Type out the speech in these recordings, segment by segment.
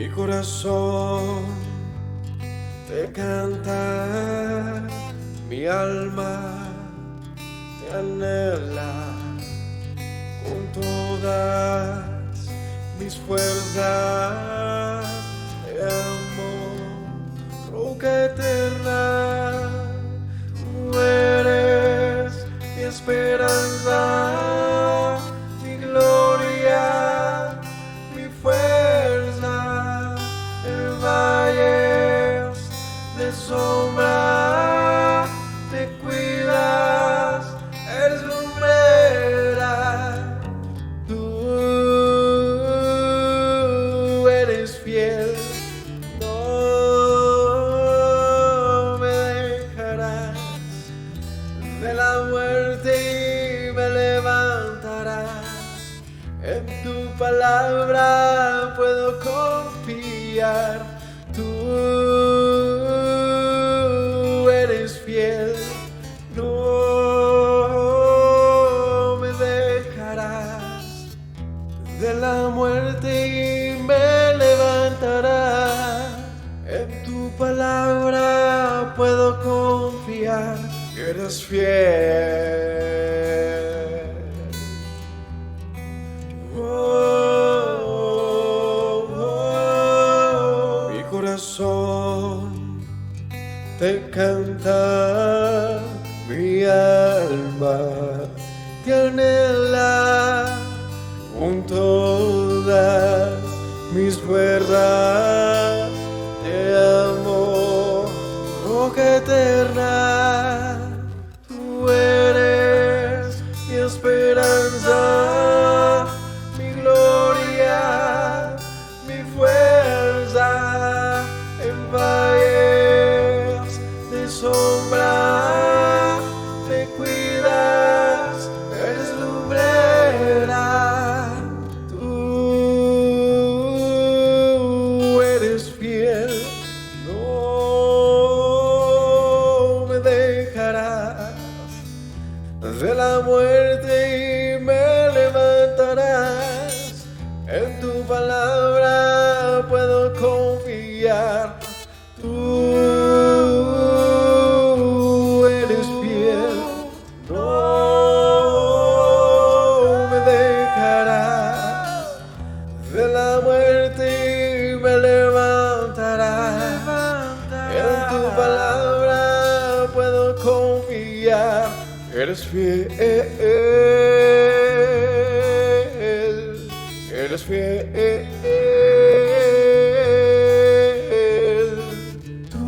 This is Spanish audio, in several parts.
Mi corazón te canta, mi alma te anhela con todas mis fuerzas. Te amo, roca eterna, tú eres mi esperanza, mi gloria, mi fuerza. En valles de sombra te cuidas, eres lumbrera. Tú eres fiel, no me dejarás. De la muerte y me levantarás. En tu palabra puedo confiar. Tú eres fiel, no me dejarás. De la muerte y me levantarás. En tu palabra puedo confiar. Eres fiel. Mi corazón te canta, mi alma te anhela con todas mis fuerzas. Te amo, roca eterna, tú eres mi esperanza, mi gloria, mi fuerza. En valles de sombra te cuidas, eres lumbrera. Tú eres fiel, no me dejarás. De la muerte y me levantarás. En tu palabra puedo confiar. Tú eres fiel, no me dejarás. De la muerte y me levantarás. En tu palabra puedo confiar. Eres fiel, eres fiel. Tú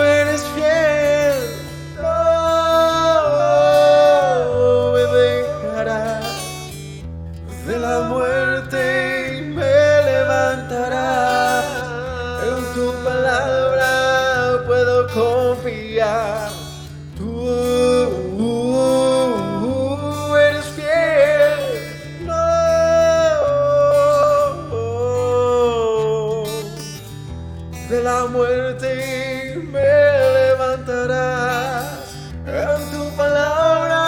eres fiel, no me dejarás. De la muerte y me levantarás. En tu palabra puedo confiar. Tú eres fiel, no. De la muerte me levantarás. En tu palabra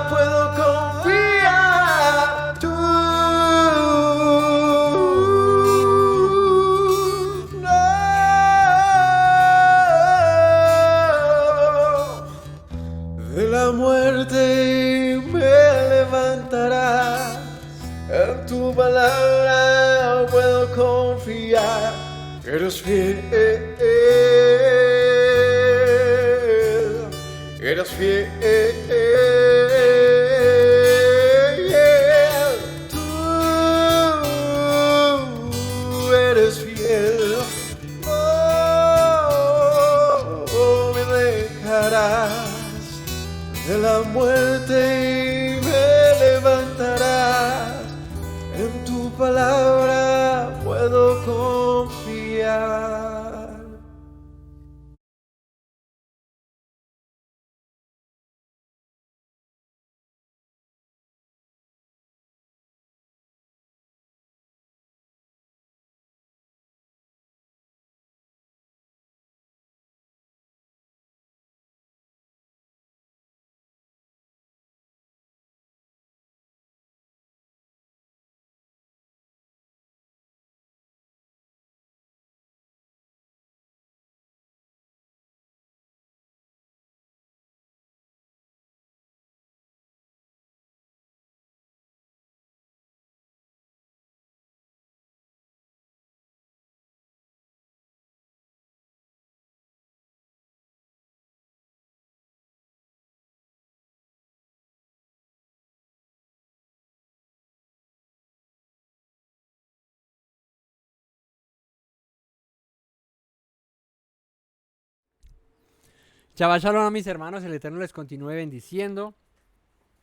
puedo confiar. Tú no. De la muerte me levantarás. En tu palabra puedo confiar. Eres fiel, eres fiel. Tú eres fiel, no me dejarás. De la muerte y me levantarás. En tu palabra puedo confiar. Shabbat shalom a mis hermanos, el Eterno les continúe bendiciendo.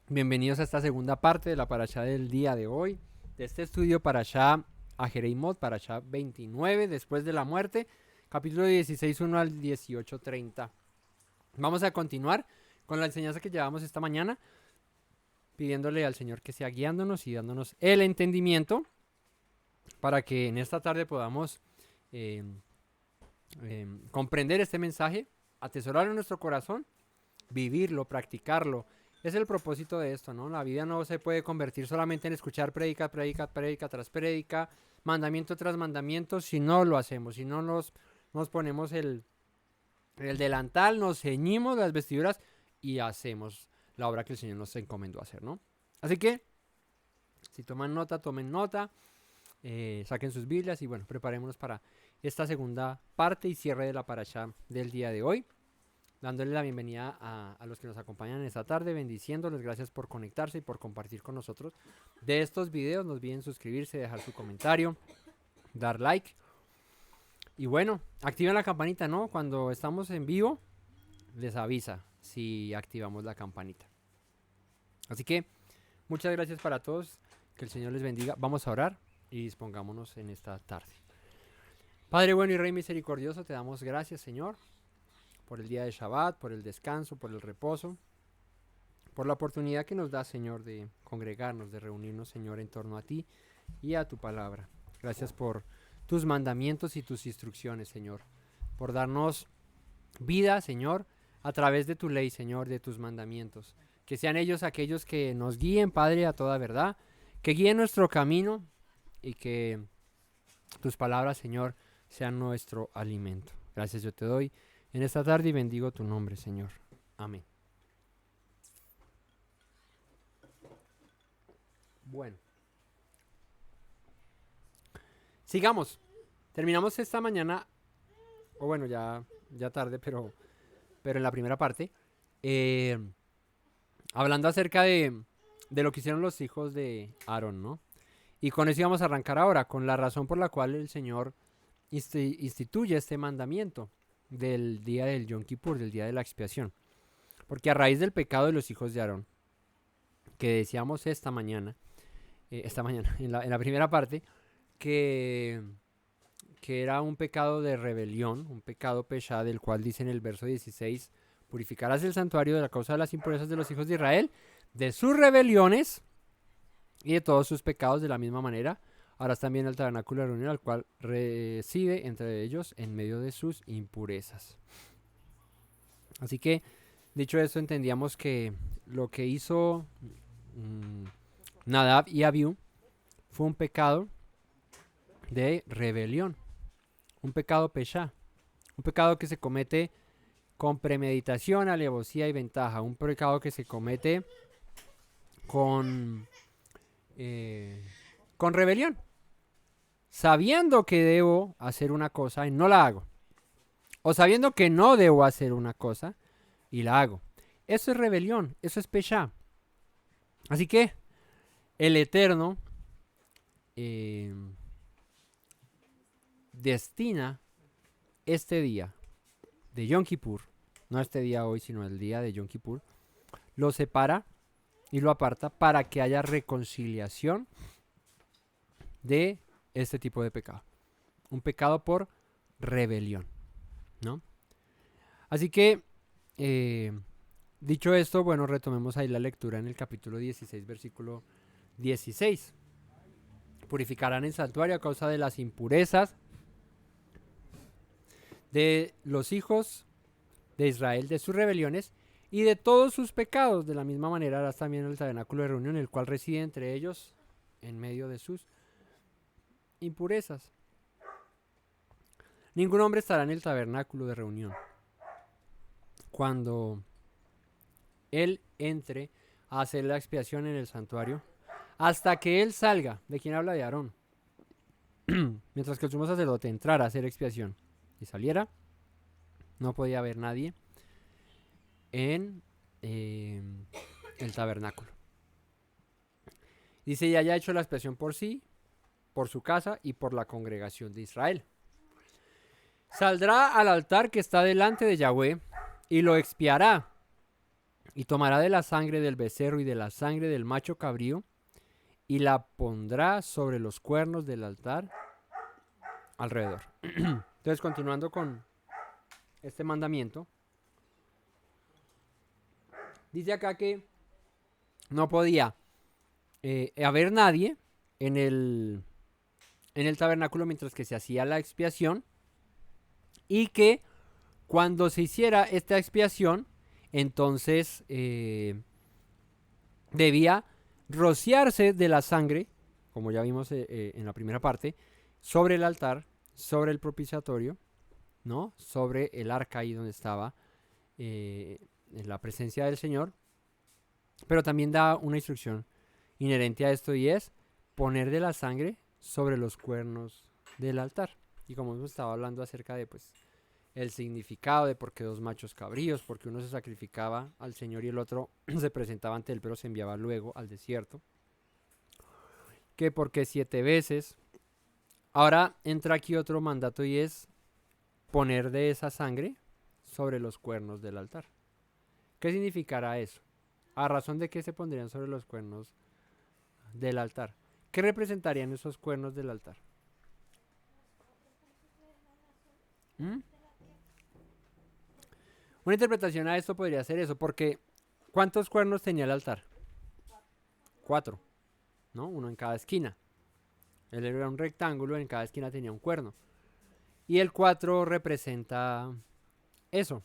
Bienvenidos a esta segunda parte de la parashá del día de hoy, de este estudio parashá Ajereimot, parashá 29, después de la muerte, capítulo 16, 1 al 18, 30. Vamos a continuar con la enseñanza que llevamos esta mañana, pidiéndole al Señor que sea guiándonos y dándonos el entendimiento para que en esta tarde podamos comprender este mensaje, atesorarlo en nuestro corazón, vivirlo, practicarlo. Es el propósito de esto, ¿no? La vida no se puede convertir solamente en escuchar prédica tras prédica, mandamiento tras mandamiento, si no lo hacemos, si no nos ponemos el delantal, nos ceñimos las vestiduras y hacemos la obra que el Señor nos encomendó hacer, ¿no? Así que, si toman nota, tomen nota, saquen sus Biblias y bueno, preparémonos para esta segunda parte y cierre de la parashá del día de hoy, dándole la bienvenida a los que nos acompañan esta tarde, bendiciéndoles, gracias por conectarse y por compartir con nosotros de estos videos. No olviden suscribirse, dejar su comentario, dar like y bueno, activen la campanita, ¿no? Cuando estamos en vivo les avisa si activamos la campanita. Así que muchas gracias para todos, que el Señor les bendiga. Vamos a orar y dispongámonos en esta tarde. Padre bueno y Rey misericordioso, te damos gracias, Señor, por el día de Shabbat, por el descanso, por el reposo, por la oportunidad que nos da, Señor, de congregarnos, de reunirnos, Señor, en torno a ti y a tu palabra. Gracias por tus mandamientos y tus instrucciones, Señor, por darnos vida, Señor, a través de tu ley, Señor, de tus mandamientos. Que sean ellos aquellos que nos guíen, Padre, a toda verdad, que guíen nuestro camino y que tus palabras, Señor, sean nuestro alimento. Gracias yo te doy en esta tarde y bendigo tu nombre, Señor. Amén. Bueno. Sigamos. Terminamos esta mañana, o bueno, ya tarde, pero en la primera parte, hablando acerca de lo que hicieron los hijos de Aarón, ¿no? Y con eso íbamos a arrancar ahora, con la razón por la cual el Señor instituye este mandamiento del día del Yom Kippur, del día de la expiación. Porque a raíz del pecado de los hijos de Aarón, que decíamos esta mañana, en la primera parte, que era un pecado de rebelión, un pecado peshá, del cual dice en el verso 16, purificarás el santuario de la causa de las impurezas de los hijos de Israel, de sus rebeliones y de todos sus pecados de la misma manera. Harás también el tabernáculo de reunión, al cual reside entre ellos en medio de sus impurezas. Así que, dicho esto, entendíamos que lo que hizo Nadab y Abiú fue un pecado de rebelión, un pecado peshá, un pecado que se comete con premeditación, alevosía y ventaja, un pecado que se comete con rebelión, sabiendo que debo hacer una cosa y no la hago, o sabiendo que no debo hacer una cosa y la hago. Eso es rebelión, eso es peshá. Así que el Eterno destina este día de Yom Kippur, no este día hoy, sino el día de Yom Kippur, lo separa y lo aparta para que haya reconciliación de este tipo de pecado. Un pecado por rebelión, ¿no? Así que, dicho esto, bueno, retomemos ahí la lectura en el capítulo 16, versículo 16. Purificarán el santuario a causa de las impurezas de los hijos de Israel, de sus rebeliones y de todos sus pecados. De la misma manera harás también el tabernáculo de reunión, el cual reside entre ellos en medio de sus impurezas. Ningún hombre estará en el tabernáculo de reunión cuando él entre a hacer la expiación en el santuario, hasta que él salga. ¿De quién habla? De Aarón. Mientras que el sumo sacerdote entrara a hacer expiación y saliera, no podía haber nadie en el tabernáculo. Dice, y haya hecho la expiación por sí, por su casa y por la congregación de Israel. Saldrá al altar que está delante de Yahweh y lo expiará, y tomará de la sangre del becerro y de la sangre del macho cabrío, y la pondrá sobre los cuernos del altar alrededor. Entonces, continuando con este mandamiento, dice acá que no podía haber nadie en el tabernáculo mientras que se hacía la expiación, y que cuando se hiciera esta expiación, entonces debía rociarse de la sangre, como ya vimos en la primera parte, sobre el altar, sobre el propiciatorio, ¿no? Sobre el arca ahí donde estaba en la presencia del Señor. Pero también da una instrucción inherente a esto, y es poner de la sangre sobre los cuernos del altar. Y como hemos estado hablando acerca de pues el significado de por qué dos machos cabríos, porque uno se sacrificaba al Señor y el otro se presentaba ante él pero se enviaba luego al desierto, que porque 7 veces. Ahora entra aquí otro mandato, y es poner de esa sangre sobre los cuernos del altar. ¿Qué significará eso? ¿A razón de qué se pondrían sobre los cuernos del altar? ¿Qué representarían esos cuernos del altar? ¿Mm? Una interpretación a esto podría ser eso, porque ¿cuántos cuernos tenía el altar? 4, ¿no? Uno en cada esquina. Él era un rectángulo, en cada esquina tenía un cuerno. Y el 4 representa eso,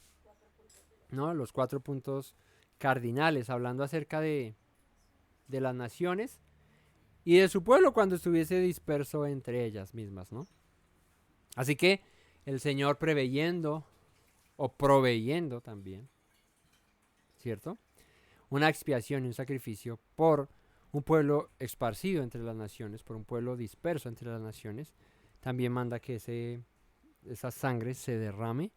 ¿no? Los 4 puntos cardinales, hablando acerca de las naciones y de su pueblo cuando estuviese disperso entre ellas mismas, ¿no? Así que el Señor preveyendo o proveyendo también, ¿cierto? Una expiación y un sacrificio por un pueblo esparcido entre las naciones, por un pueblo disperso entre las naciones, también manda que esa sangre se derrame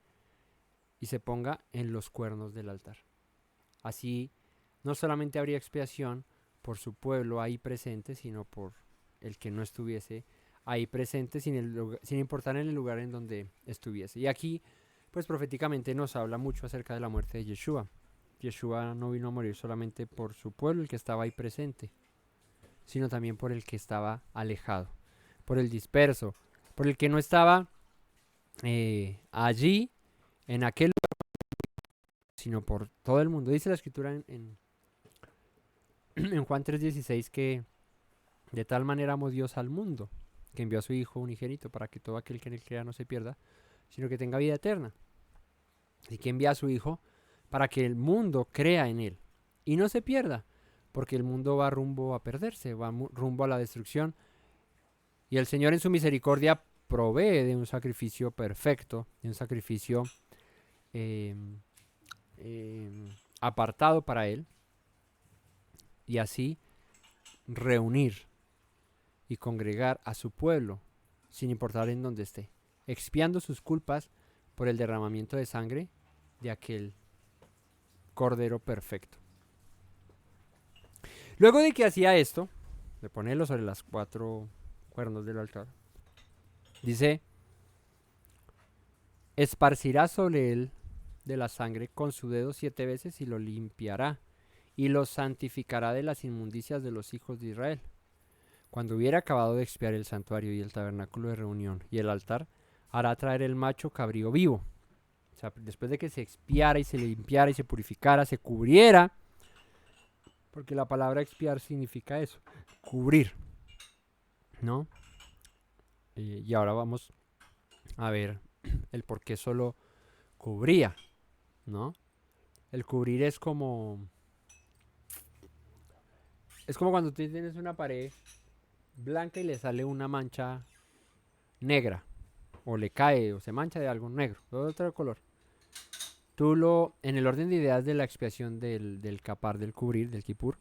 y se ponga en los cuernos del altar. Así no solamente habría expiación por su pueblo ahí presente, sino por el que no estuviese ahí presente, sin importar en el lugar en donde estuviese. Y aquí, pues proféticamente nos habla mucho acerca de la muerte de Yeshua. Yeshua no vino a morir solamente por su pueblo, el que estaba ahí presente, sino también por el que estaba alejado, por el disperso, por el que no estaba allí, en aquel lugar, sino por todo el mundo. Dice la escritura en Juan 3:16 que de tal manera amó Dios al mundo, que envió a su Hijo unigénito para que todo aquel que en él crea no se pierda, sino que tenga vida eterna. Así que envía a su Hijo para que el mundo crea en él y no se pierda, porque el mundo va rumbo a perderse, va rumbo a la destrucción. Y el Señor en su misericordia provee de un sacrificio perfecto, de un sacrificio apartado para él, y así reunir y congregar a su pueblo, sin importar en dónde esté, expiando sus culpas por el derramamiento de sangre de aquel Cordero perfecto. Luego de que hacía esto, de ponerlo sobre las 4 cuernos del altar, dice: esparcirá sobre él de la sangre con su dedo 7 veces y lo limpiará y lo santificará de las inmundicias de los hijos de Israel. Cuando hubiera acabado de expiar el santuario y el tabernáculo de reunión y el altar, hará traer el macho cabrío vivo. O sea, después de que se expiara y se limpiara y se purificara, se cubriera, porque la palabra expiar significa eso, cubrir, ¿no? Y ahora vamos a ver el por qué solo cubría, ¿no? El cubrir es como cuando tú tienes una pared blanca y le sale una mancha negra, o le cae o se mancha de algo negro, de otro color. Tú en el orden de ideas de la expiación del capar, del cubrir, del kipur,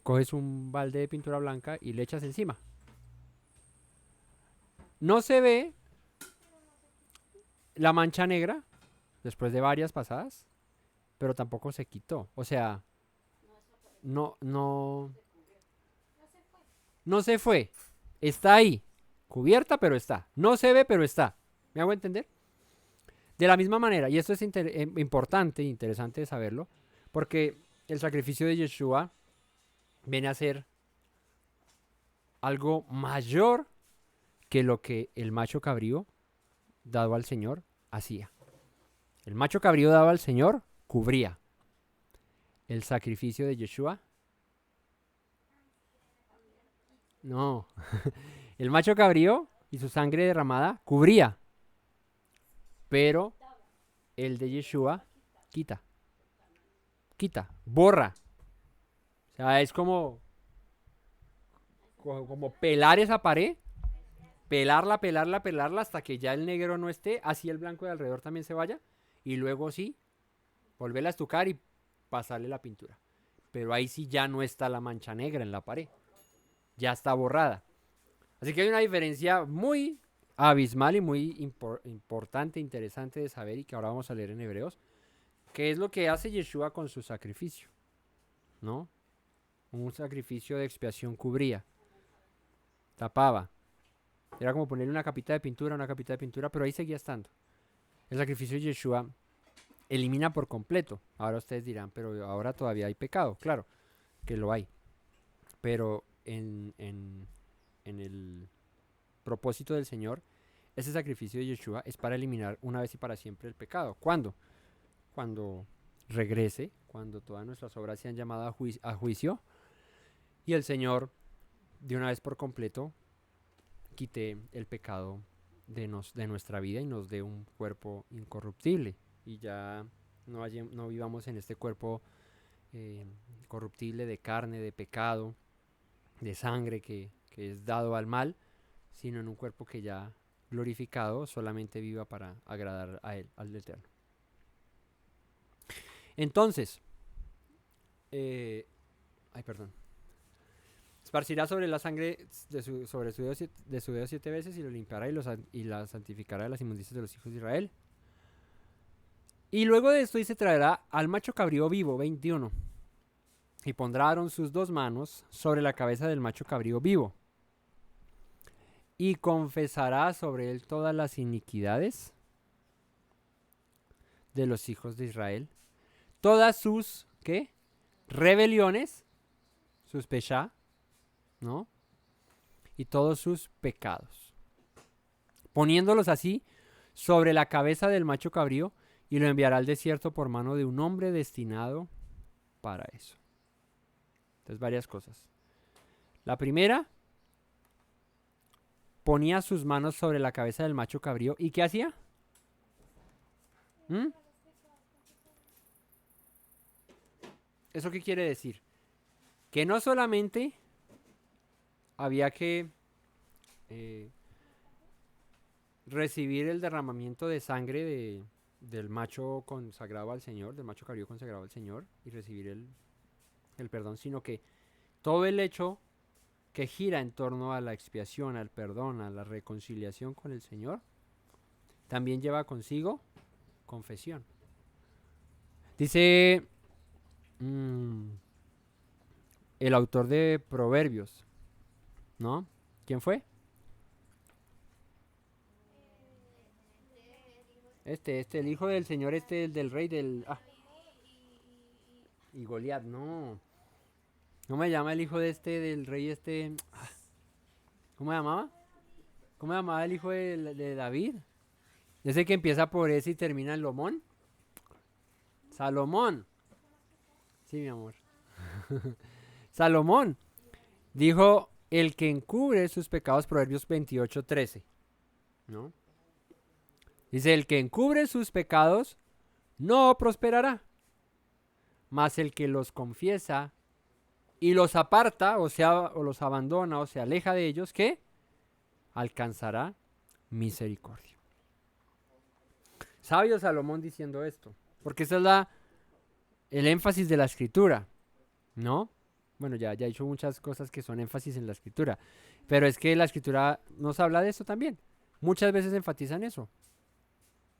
coges un balde de pintura blanca y le echas encima. No se ve la mancha negra después de varias pasadas, pero tampoco se quitó. O sea, no se fue. Está ahí, cubierta, pero está. No se ve, pero está. ¿Me hago entender? De la misma manera, y esto es importante, interesante de saberlo, porque el sacrificio de Yeshua viene a ser algo mayor que lo que el macho cabrío dado al Señor hacía. El macho cabrío dado al Señor cubría. El sacrificio de Yeshua, no. El macho cabrío y su sangre derramada cubría, pero el de Yeshua quita, borra. O sea, es como pelar esa pared, pelarla hasta que ya el negro no esté, así el blanco de alrededor también se vaya, y luego sí, volverla a estucar y pasarle la pintura. Pero ahí sí ya no está la mancha negra en la pared, ya está borrada. Así que hay una diferencia muy abismal y muy importante, interesante de saber, y que ahora vamos a leer en Hebreos, que es lo que hace Yeshua con su sacrificio, ¿no? Un sacrificio de expiación cubría, tapaba. Era como ponerle una capita de pintura, pero ahí seguía estando. El sacrificio de Yeshua elimina por completo. Ahora ustedes dirán, pero ahora todavía hay pecado. Claro que lo hay. Pero en el propósito del Señor, ese sacrificio de Yeshua es para eliminar una vez y para siempre el pecado. ¿Cuándo? Cuando regrese, cuando todas nuestras obras sean llamadas a juicio y el Señor de una vez por completo quite el pecado de nuestra vida y nos dé un cuerpo incorruptible y ya no vivamos en este cuerpo corruptible de carne, de pecado, de sangre que es dado al mal, sino en un cuerpo que ya glorificado solamente viva para agradar a Él, al Eterno. Entonces, esparcirá sobre la sangre sobre su dedo 7 veces y lo limpiará y la santificará de las inmundicias de los hijos de Israel. Y luego de esto dice, traerá al macho cabrío vivo, 21. Y pondrá Aarón sus 2 manos sobre la cabeza del macho cabrío vivo. Y confesará sobre él todas las iniquidades de los hijos de Israel. Todas sus, ¿qué? Rebeliones, sus peshá, ¿no? Y todos sus pecados. Poniéndolos así sobre la cabeza del macho cabrío, y lo enviará al desierto por mano de un hombre destinado para eso. Entonces, varias cosas. La primera, ponía sus manos sobre la cabeza del macho cabrío. ¿Y qué hacía? ¿Eso qué quiere decir? Que no solamente había que recibir el derramamiento de sangre del macho consagrado al Señor, del macho cabrío consagrado al Señor, y recibir el perdón, sino que todo el hecho que gira en torno a la expiación, al perdón, a la reconciliación con el Señor, también lleva consigo confesión. Dice el autor de Proverbios, ¿no? ¿Quién fue? El hijo del Señor, el del rey del... Y Goliat, no. ¿Cómo me llama el hijo del rey ¿Cómo se llamaba? ¿Cómo se llamaba el hijo de David? Ese que empieza por ese y termina en Lomón. Salomón. Sí, mi amor. Salomón dijo, el que encubre sus pecados, Proverbios 28:13, ¿no? Dice, el que encubre sus pecados no prosperará, mas el que los confiesa y los aparta, o los abandona, o se aleja de ellos, ¿qué? Alcanzará misericordia. Sabio Salomón diciendo esto, porque ese es el énfasis de la escritura, ¿no? Bueno, ya he dicho muchas cosas que son énfasis en la escritura, pero es que la escritura nos habla de eso también. Muchas veces enfatizan eso.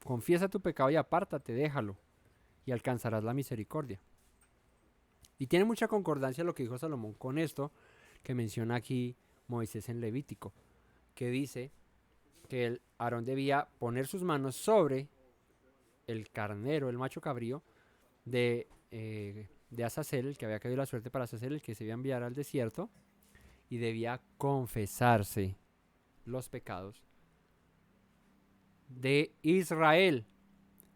Confiesa tu pecado y apártate, déjalo, y alcanzarás la misericordia. Y tiene mucha concordancia lo que dijo Salomón con esto que menciona aquí Moisés en Levítico, que dice que Aarón debía poner sus manos sobre el carnero, el macho cabrío de Azazel, el que había caído la suerte para Azazel, el que se iba a enviar al desierto y debía confesarse los pecados de Israel.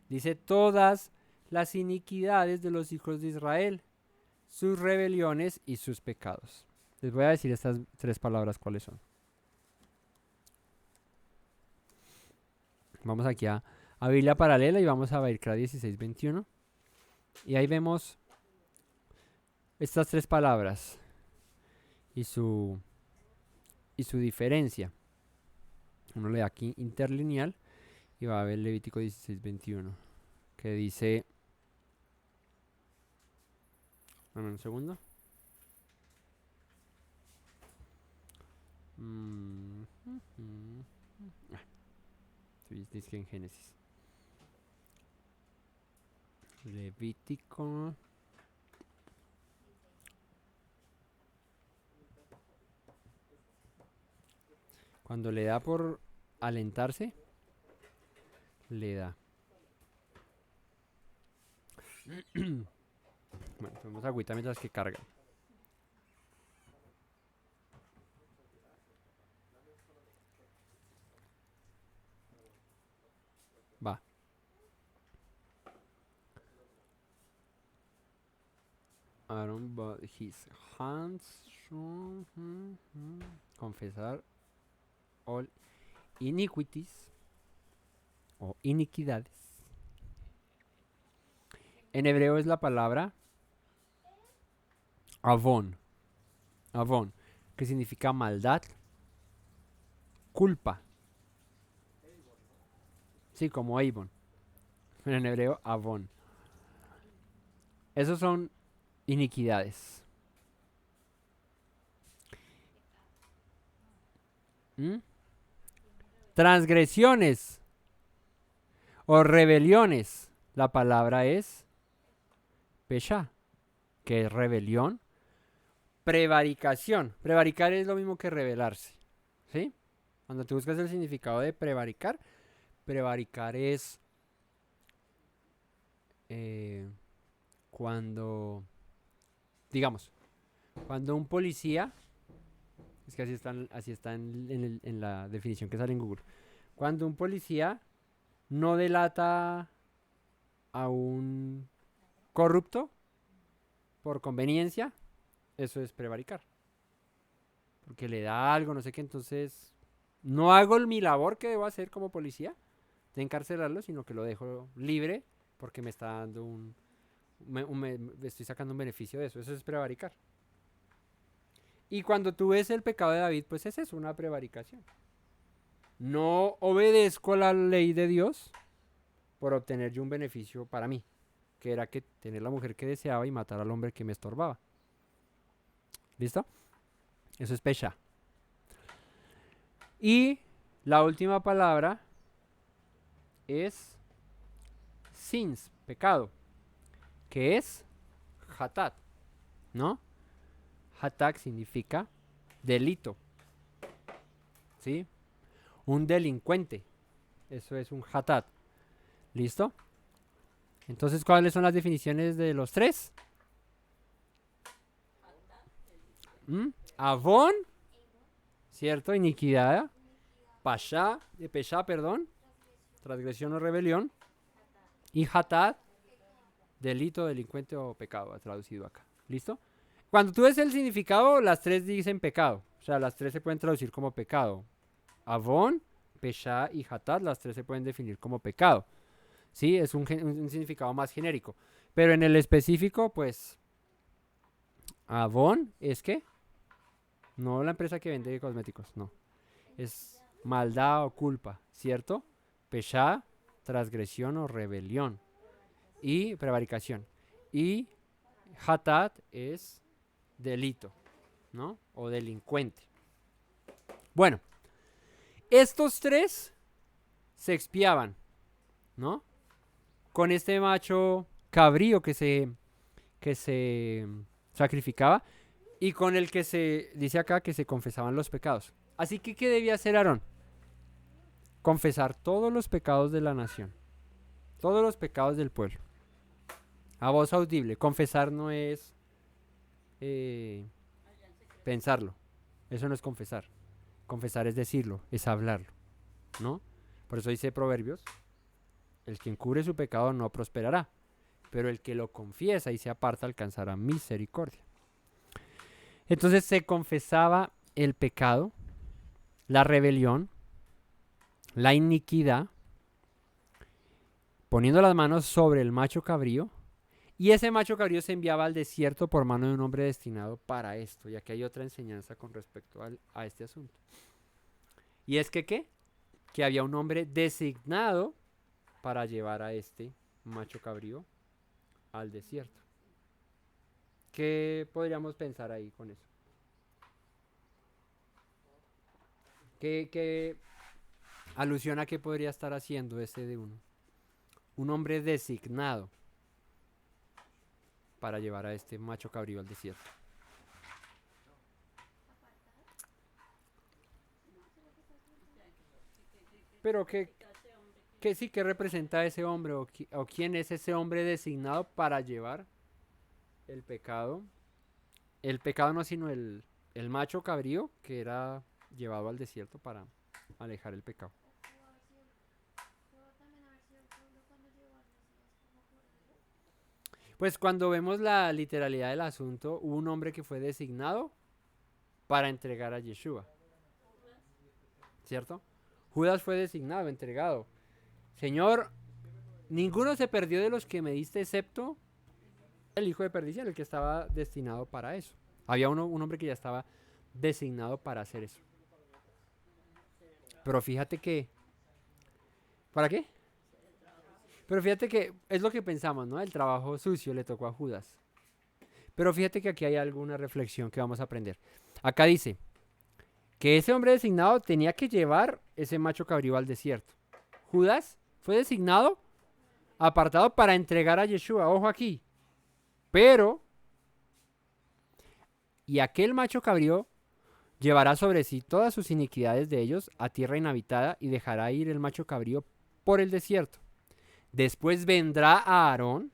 Dice todas las iniquidades de los hijos de Israel, sus rebeliones y sus pecados. Les voy a decir estas 3 palabras cuáles son. Vamos aquí a Biblia paralela y vamos a Baikra 16:21. Y ahí vemos estas 3 palabras y su diferencia. Uno le da aquí interlineal y va a ver Levítico 16:21, que dice, dame un segundo. Dice que en Génesis. Levítico. Cuando le da por alentarse, le da. Bueno, tomemos agüita mientras que carga. Va. Aaron but his hands confesar all iniquities o iniquidades. En hebreo es la palabra avon, que significa maldad, culpa. Sí, como Avon. Pero en hebreo, avon. Esos son iniquidades. Transgresiones o rebeliones. La palabra es pesha, que es rebelión. Prevaricación. Prevaricar es lo mismo que rebelarse. ¿Sí? Cuando tú buscas el significado de prevaricar, prevaricar es cuando, digamos, cuando un policía, es que así está en la definición que sale en Google, cuando un policía no delata a un corrupto por conveniencia, eso es prevaricar, porque le da algo, no sé qué, entonces no hago mi labor que debo hacer como policía de encarcelarlo, sino que lo dejo libre porque me está dando me estoy sacando un beneficio de eso. Eso es prevaricar. Y cuando tú ves el pecado de David, pues es eso, una prevaricación. No obedezco la ley de Dios por obtener yo un beneficio para mí, que era que tener la mujer que deseaba y matar al hombre que me estorbaba. ¿Listo? Eso es pesha. Y la última palabra es sins, pecado, que es hatat, ¿no? Hatat significa delito, ¿sí? Un delincuente, eso es un hatat. ¿Listo? Entonces, ¿cuáles son las definiciones de los 3? Avon, ¿cierto? Iniquidad. Pesha, perdón. Transgresión o rebelión. Y hatat, delito, delincuente o pecado, traducido acá. ¿Listo? Cuando tú ves el significado, las 3 dicen pecado. O sea, las 3 se pueden traducir como pecado. Avon, pesha y hatat, las 3 se pueden definir como pecado. Sí, es un significado más genérico. Pero en el específico, pues, Avon es que no la empresa que vende cosméticos, no. Es maldad o culpa, ¿cierto? Pesha, transgresión o rebelión. Y prevaricación. Y hatat es delito, ¿no? O delincuente. Bueno, estos 3 se expiaban, ¿no? Con este macho cabrío que se sacrificaba y con el que se dice acá que se confesaban los pecados. Así que, ¿qué debía hacer Aarón? Confesar todos los pecados de la nación. todos los pecados del pueblo. A voz audible. Confesar no es pensarlo. Eso no es confesar. Confesar es decirlo, es hablarlo, ¿no? Por eso dice Proverbios, el que encubre su pecado no prosperará, pero el que lo confiesa y se aparta alcanzará misericordia. Entonces se confesaba el pecado, la rebelión, la iniquidad, poniendo las manos sobre el macho cabrío, y ese macho cabrío se enviaba al desierto por mano de un hombre destinado para esto. Y aquí hay otra enseñanza con respecto a este asunto. Y es que, ¿qué? Que había un hombre designado para llevar a este macho cabrío al desierto. ¿Qué podríamos pensar ahí con eso? ¿Qué alusión a qué podría estar haciendo ese de uno? Un hombre designado para llevar a este macho cabrío al desierto. Pero ¿qué sí que representa ese hombre o quién es ese hombre designado para llevar el pecado? El pecado no, sino el macho cabrío que era llevado al desierto para alejar el pecado. Pues cuando vemos la literalidad del asunto, hubo un hombre que fue designado para entregar a Yeshua, ¿cierto? Judas fue designado, entregado. Señor, ninguno se perdió de los que me diste excepto el hijo de perdición, el que estaba destinado para eso. Había un hombre que ya estaba designado para hacer eso. Pero fíjate que... ¿Para qué? Pero fíjate que es lo que pensamos, ¿no? El trabajo sucio le tocó a Judas. Pero fíjate que aquí hay alguna reflexión que vamos a aprender. Acá dice que ese hombre designado tenía que llevar ese macho cabrío al desierto. Judas fue designado, apartado para entregar a Yeshua. Ojo aquí. Pero, y aquel macho cabrío llevará sobre sí todas sus iniquidades de ellos a tierra inhabitada y dejará ir el macho cabrío por el desierto. Después vendrá a Aarón.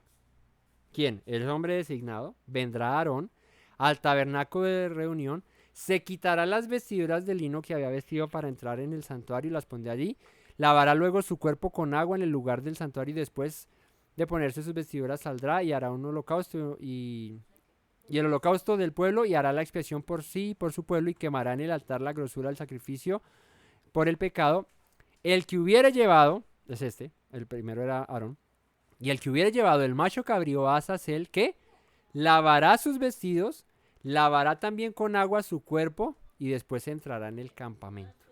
¿Quién? El hombre designado. Vendrá a Aarón al tabernáculo de reunión, se quitará las vestiduras de lino que había vestido para entrar en el santuario y las pondrá allí. Lavará luego su cuerpo con agua en el lugar del santuario y después de ponerse sus vestiduras saldrá y hará un holocausto y el holocausto del pueblo y hará la expiación por sí y por su pueblo y quemará en el altar la grosura del sacrificio por el pecado. El que hubiere llevado, es este, el primero era Aarón, y el que hubiere llevado el macho cabrío a Azazel, que lavará sus vestidos, lavará también con agua su cuerpo y después entrará en el campamento.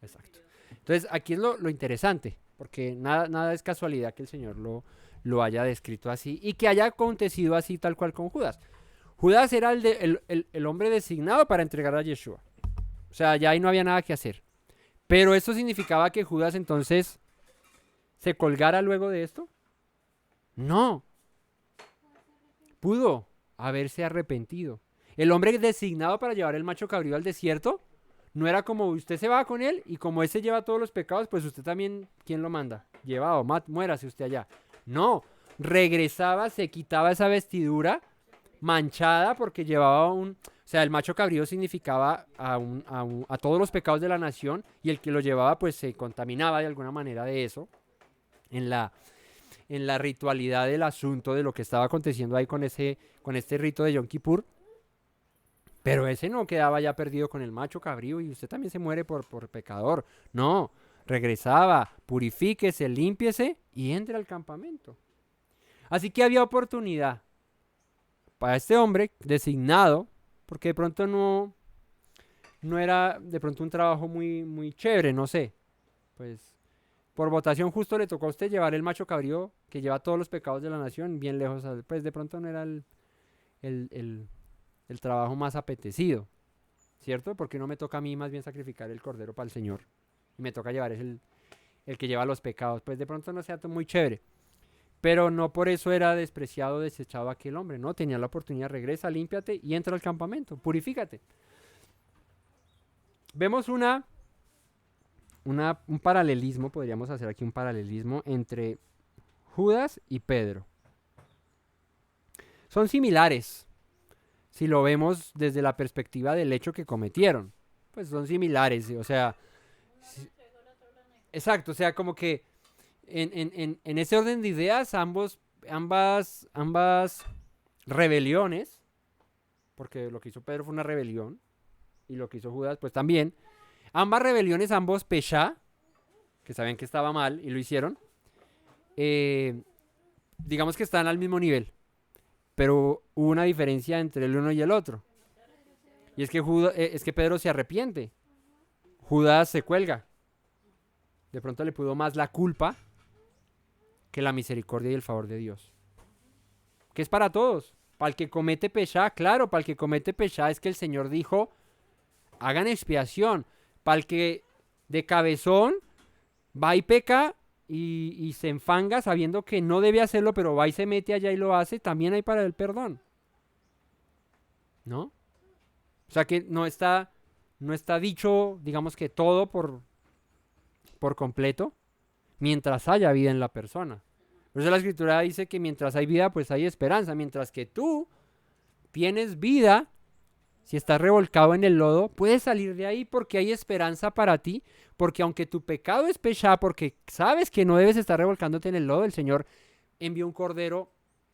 Exacto. Entonces aquí es lo interesante, porque nada es casualidad que el Señor lo haya descrito así y que haya acontecido así tal cual con Judas. Judas era el hombre designado para entregar a Yeshua. O sea, ya ahí no había nada que hacer. Pero ¿esto significaba que Judas entonces se colgara luego de esto? No. Pudo haberse arrepentido. El hombre designado para llevar el macho cabrío al desierto no era como usted se va con él y como ese lleva todos los pecados, pues usted también, ¿quién lo manda? Llevado, muérase usted allá. No, regresaba, se quitaba esa vestidura manchada porque llevaba o sea, el macho cabrío significaba a todos los pecados de la nación y el que lo llevaba pues se contaminaba de alguna manera de eso en la ritualidad del asunto de lo que estaba aconteciendo ahí con este rito de Yom Kippur. Pero ese no quedaba ya perdido con el macho cabrío y usted también se muere por pecador. No, regresaba, purifíquese, límpiese y entre al campamento. Así que había oportunidad para este hombre designado, porque de pronto no era de pronto un trabajo muy, muy chévere, no sé. Pues por votación justo le tocó a usted llevar el macho cabrío que lleva todos los pecados de la nación bien lejos. Pues de pronto no era el trabajo más apetecido, ¿cierto? Porque no me toca a mí más bien sacrificar el cordero para el Señor y me toca llevar el que lleva los pecados. Pues de pronto no sea muy chévere, pero no por eso era despreciado, desechado aquel hombre, ¿no? Tenía la oportunidad, regresa, límpiate y entra al campamento, purifícate. Vemos una un paralelismo, podríamos hacer aquí un paralelismo entre Judas y Pedro. Son similares, si lo vemos desde la perspectiva del hecho que cometieron. Pues son similares, o sea, exacto, o sea, como que en ese orden de ideas, ambas rebeliones, porque lo que hizo Pedro fue una rebelión, y lo que hizo Judas, pues también, ambas rebeliones, ambos peshá, que sabían que estaba mal y lo hicieron, digamos que están al mismo nivel, pero hubo una diferencia entre el uno y el otro, y es que Pedro se arrepiente, Judas se cuelga, de pronto le pudo más la culpa que la misericordia y el favor de Dios, que es para todos. Para el que comete peshá, claro, para el que comete peshá es que el Señor dijo, hagan expiación. Para el que de cabezón va y peca y se enfanga sabiendo que no debe hacerlo, pero va y se mete allá y lo hace, también hay para el perdón. ¿No? O sea que no está dicho, digamos que todo por completo, mientras haya vida en la persona. Por eso la Escritura dice que mientras hay vida, pues hay esperanza. Mientras que tú tienes vida, si estás revolcado en el lodo, puedes salir de ahí porque hay esperanza para ti. Porque aunque tu pecado es peshá, porque sabes que no debes estar revolcándote en el lodo, el Señor envió un cordero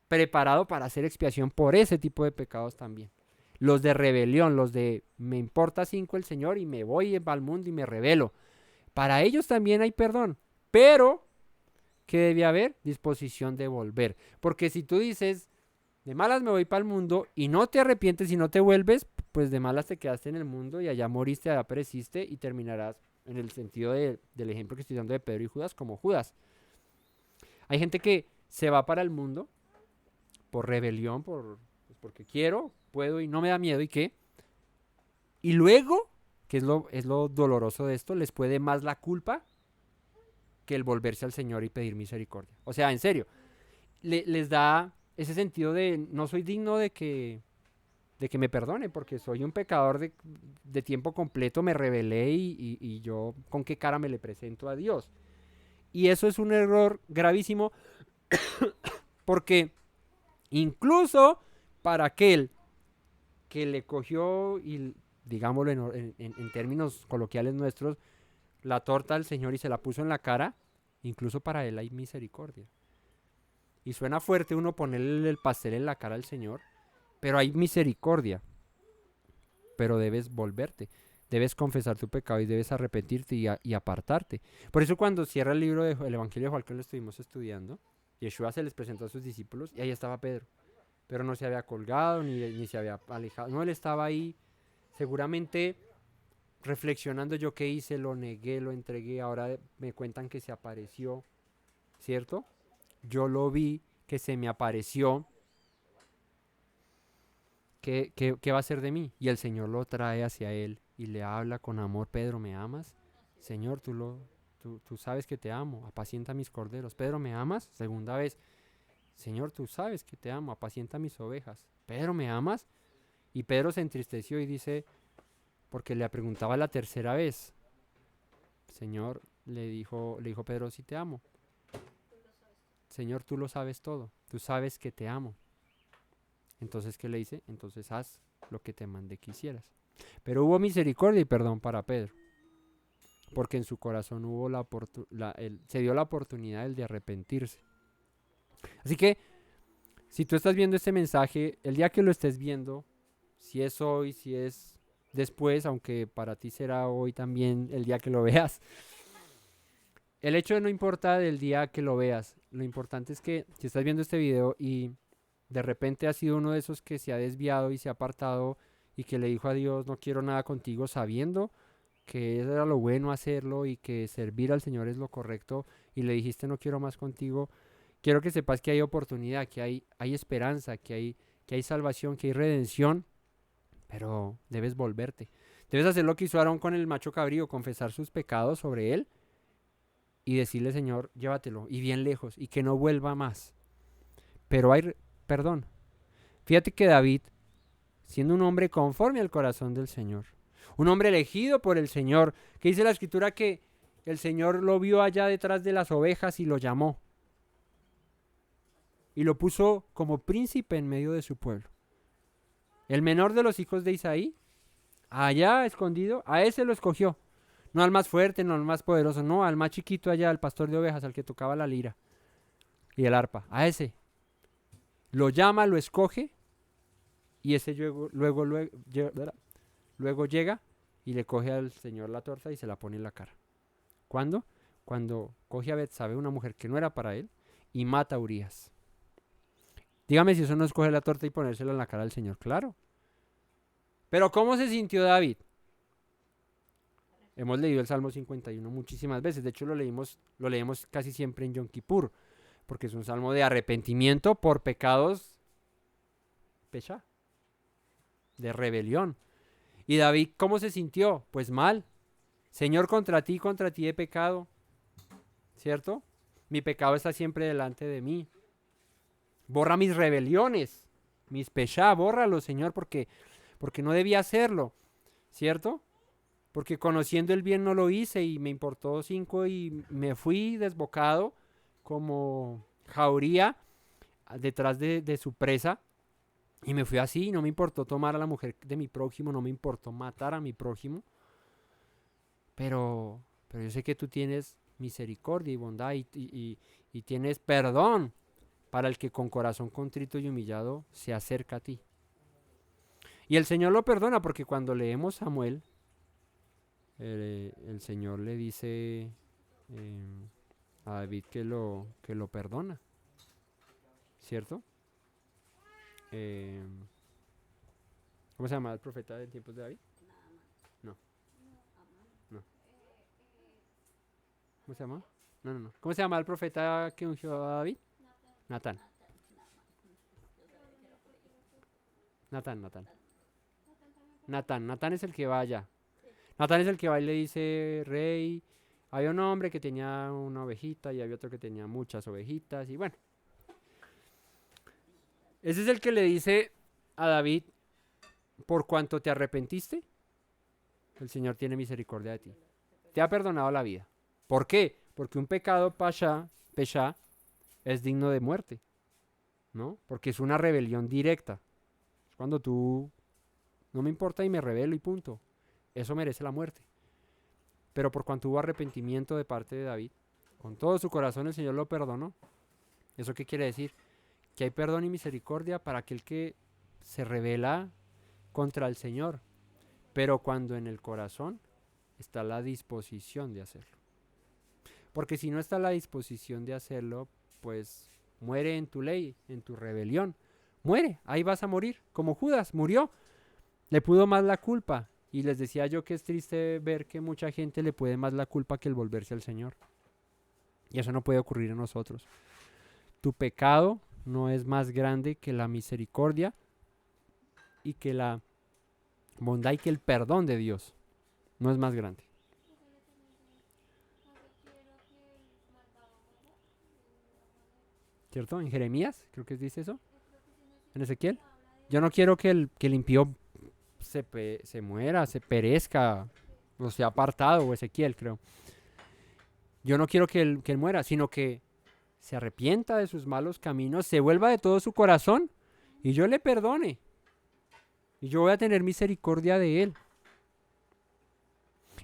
preparado para hacer expiación por ese tipo de pecados también. Los de rebelión, los de me importa 5 el Señor y me voy al mundo y me rebelo. Para ellos también hay perdón. Pero ¿qué debe haber? Disposición de volver. Porque si tú dices, de malas me voy para el mundo y no te arrepientes y no te vuelves, pues de malas te quedaste en el mundo y allá moriste, allá pereciste y terminarás en el sentido del ejemplo que estoy dando de Pedro y Judas como Judas. Hay gente que se va para el mundo por rebelión, porque quiero, puedo y no me da miedo y qué. Y luego, que es lo doloroso de esto, les puede más la culpa que el volverse al Señor y pedir misericordia. O sea, en serio, les da ese sentido de no soy digno de que me perdone, porque soy un pecador de tiempo completo, me rebelé y yo con qué cara me le presento a Dios. Y eso es un error gravísimo porque incluso para aquel que le cogió y digámoslo en términos coloquiales nuestros, la torta al Señor y se la puso en la cara, incluso para él hay misericordia. Y suena fuerte uno ponerle el pastel en la cara al Señor, pero hay misericordia. Pero debes volverte, debes confesar tu pecado y debes arrepentirte y apartarte. Por eso cuando cierra el libro del Evangelio de Juan que lo estuvimos estudiando, Yeshua se les presentó a sus discípulos y ahí estaba Pedro. Pero no se había colgado ni se había alejado. No, él estaba ahí seguramente reflexionando, yo qué hice, lo negué, lo entregué, ahora me cuentan que se apareció, ¿cierto? Yo lo vi, que se me apareció, ¿qué va a hacer de mí? Y el Señor lo trae hacia él y le habla con amor, Pedro, ¿me amas? Señor, tú sabes que te amo, apacienta mis corderos. Pedro, ¿me amas? Segunda vez, Señor, tú sabes que te amo, apacienta mis ovejas. Pedro, ¿me amas? Y Pedro se entristeció y dice, porque le preguntaba la tercera vez. Señor, le dijo Pedro, sí te amo. Señor, tú lo sabes todo. Tú sabes que te amo. Entonces, ¿qué le dice? Entonces haz lo que te mandé que hicieras. Pero hubo misericordia y perdón para Pedro. Porque en su corazón hubo se dio la oportunidad de arrepentirse. Así que, si tú estás viendo este mensaje, el día que lo estés viendo, si es hoy, si es después, aunque para ti será hoy también el día que lo veas. El hecho no importa del día que lo veas. Lo importante es que si estás viendo este video y de repente has sido uno de esos que se ha desviado y se ha apartado y que le dijo a Dios, no quiero nada contigo, sabiendo que eso era lo bueno hacerlo y que servir al Señor es lo correcto y le dijiste no quiero más contigo, quiero que sepas que hay oportunidad, que hay esperanza, que hay salvación, que hay redención. Pero debes volverte. Debes hacer lo que hizo Aarón con el macho cabrío, confesar sus pecados sobre él y decirle, Señor, llévatelo y bien lejos y que no vuelva más. Pero hay perdón. Fíjate que David, siendo un hombre conforme al corazón del Señor, un hombre elegido por el Señor, que dice la Escritura que el Señor lo vio allá detrás de las ovejas y lo llamó. Y lo puso como príncipe en medio de su pueblo. El menor de los hijos de Isaí, allá escondido, a ese lo escogió. No al más fuerte, no al más poderoso, no, al más chiquito allá, al pastor de ovejas, al que tocaba la lira y el arpa. A ese. Lo llama, lo escoge y ese luego llega y le coge al Señor la torta y se la pone en la cara. ¿Cuándo? Cuando coge a Betsabe, una mujer que no era para él, y mata a Urías. Dígame si eso no es coger la torta y ponérsela en la cara al Señor. Claro. Pero ¿cómo se sintió David? Hemos leído el Salmo 51 muchísimas veces. De hecho, lo leemos casi siempre en Yom Kippur, porque es un salmo de arrepentimiento por pecados pesha, de rebelión. ¿Y David cómo se sintió? Pues mal. Señor, contra ti he pecado. ¿Cierto? Mi pecado está siempre delante de mí. Borra mis rebeliones, mis peshá, bórralo, Señor, porque no debía hacerlo. ¿Cierto? Porque conociendo el bien no lo hice y me importó 5 y me fui desbocado como jauría detrás de su presa. Y me fui así, no me importó tomar a la mujer de mi prójimo, no me importó matar a mi prójimo. Pero yo sé que tú tienes misericordia y bondad y tienes perdón para el que con corazón contrito y humillado se acerca a ti. Y el Señor lo perdona porque cuando leemos Samuel, el Señor le dice a David que lo perdona. ¿Cierto? ¿Cómo se llama el profeta de tiempos de David? No. ¿Cómo se llama? No. ¿Cómo se llama el profeta que ungió a David? Natán. Natán es el que va allá. Natán es el que va y le dice, rey, había un hombre que tenía una ovejita y había otro que tenía muchas ovejitas y bueno. Ese es el que le dice a David, por cuanto te arrepentiste, el Señor tiene misericordia de ti. Te ha perdonado la vida. ¿Por qué? Porque un pecado pesha, es digno de muerte, ¿no? Porque es una rebelión directa. Es cuando tú, no me importa y me rebelo y punto. Eso merece la muerte. Pero por cuanto hubo arrepentimiento de parte de David, con todo su corazón el Señor lo perdonó. ¿Eso qué quiere decir? Que hay perdón y misericordia para aquel que se rebela contra el Señor, pero cuando en el corazón está la disposición de hacerlo. Porque si no está la disposición de hacerlo, pues muere en tu ley, en tu rebelión. Muere, ahí vas a morir, como Judas murió. Le pudo más la culpa. Y les decía yo que es triste ver que mucha gente le puede más la culpa que el volverse al Señor. Y eso no puede ocurrir en nosotros. Tu pecado no es más grande que la misericordia y que la bondad y que el perdón de Dios. No es más grande. ¿Cierto? En Jeremías, creo que dice eso. En Ezequiel. Yo no quiero que el impío se muera, se perezca, o sea apartado, o Ezequiel, creo. Yo no quiero que él muera, sino que se arrepienta de sus malos caminos, se vuelva de todo su corazón y yo le perdone. Y yo voy a tener misericordia de él.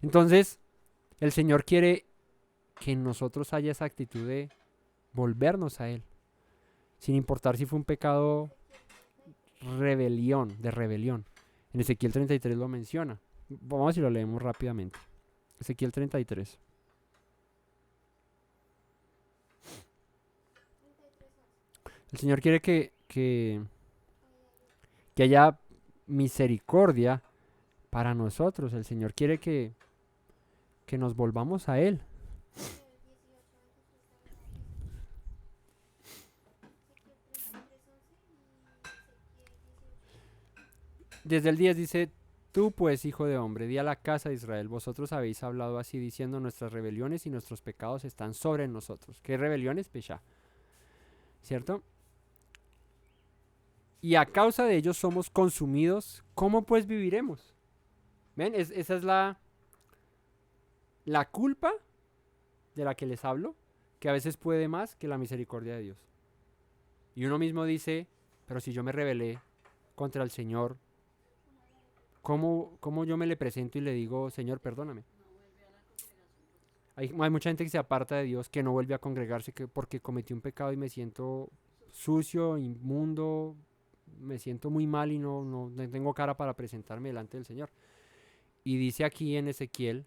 Entonces, el Señor quiere que en nosotros haya esa actitud de volvernos a él. Sin importar si fue un pecado de rebelión. En Ezequiel 33 lo menciona. Vamos a ver si lo leemos rápidamente. Ezequiel 33. El Señor quiere que haya misericordia para nosotros. El Señor quiere que nos volvamos a Él. Desde el 10 dice, tú pues, hijo de hombre, di a la casa de Israel, vosotros habéis hablado así diciendo, nuestras rebeliones y nuestros pecados están sobre nosotros. ¿Qué rebeliones? Pesha. ¿Cierto? Y a causa de ellos somos consumidos, ¿cómo pues viviremos? ¿Ven? Esa es la culpa de la que les hablo, que a veces puede más que la misericordia de Dios. Y uno mismo dice, pero si yo me rebelé contra el Señor, ¿cómo yo me le presento y le digo, Señor, perdóname? Hay mucha gente que se aparta de Dios, que no vuelve a congregarse porque cometí un pecado y me siento sucio, inmundo, me siento muy mal y no tengo cara para presentarme delante del Señor. Y dice aquí en Ezequiel,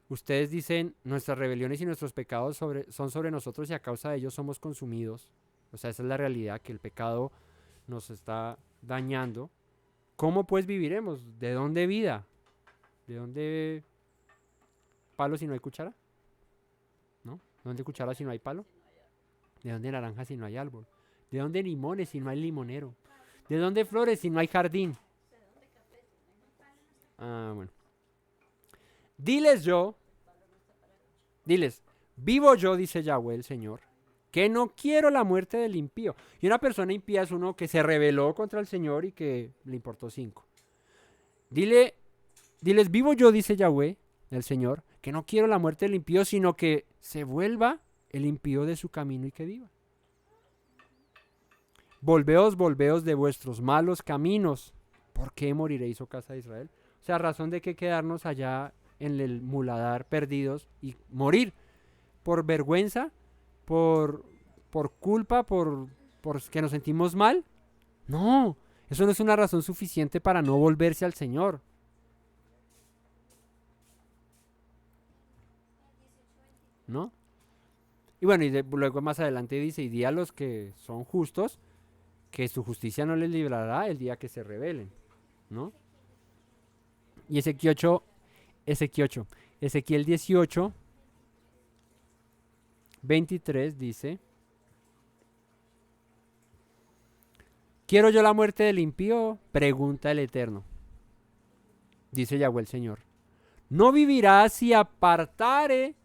ustedes dicen, nuestras rebeliones y nuestros pecados son sobre nosotros y a causa de ellos somos consumidos. O sea, esa es la realidad, que el pecado nos está dañando. ¿Cómo pues viviremos? ¿De dónde vida? ¿De dónde palo si no hay cuchara? ¿No? ¿De dónde cuchara si no hay palo? ¿De dónde naranja si no hay árbol? ¿De dónde limones si no hay limonero? ¿De dónde flores si no hay jardín? Bueno. Diles, vivo yo, dice Yahweh el Señor, que no quiero la muerte del impío. Y una persona impía es uno que se rebeló contra el Señor y que le importó 5. Diles, vivo yo, dice Yahweh el Señor, que no quiero la muerte del impío, sino que se vuelva el impío de su camino y que viva. Volveos de vuestros malos caminos. ¿Por qué moriréis, oh casa de Israel? O sea, razón de que quedarnos allá en el muladar perdidos y morir por vergüenza, por culpa, por que nos sentimos mal. No, eso no es una razón suficiente para no volverse al Señor. ¿No? Y bueno, luego más adelante dice, y di a los que son justos, que su justicia no les librará el día que se rebelen, ¿no? Y Ezequiel 18, 23 dice, ¿quiero yo la muerte del impío? Pregunta el Eterno. Dice Yahweh el Señor. ¿No vivirá si se apartare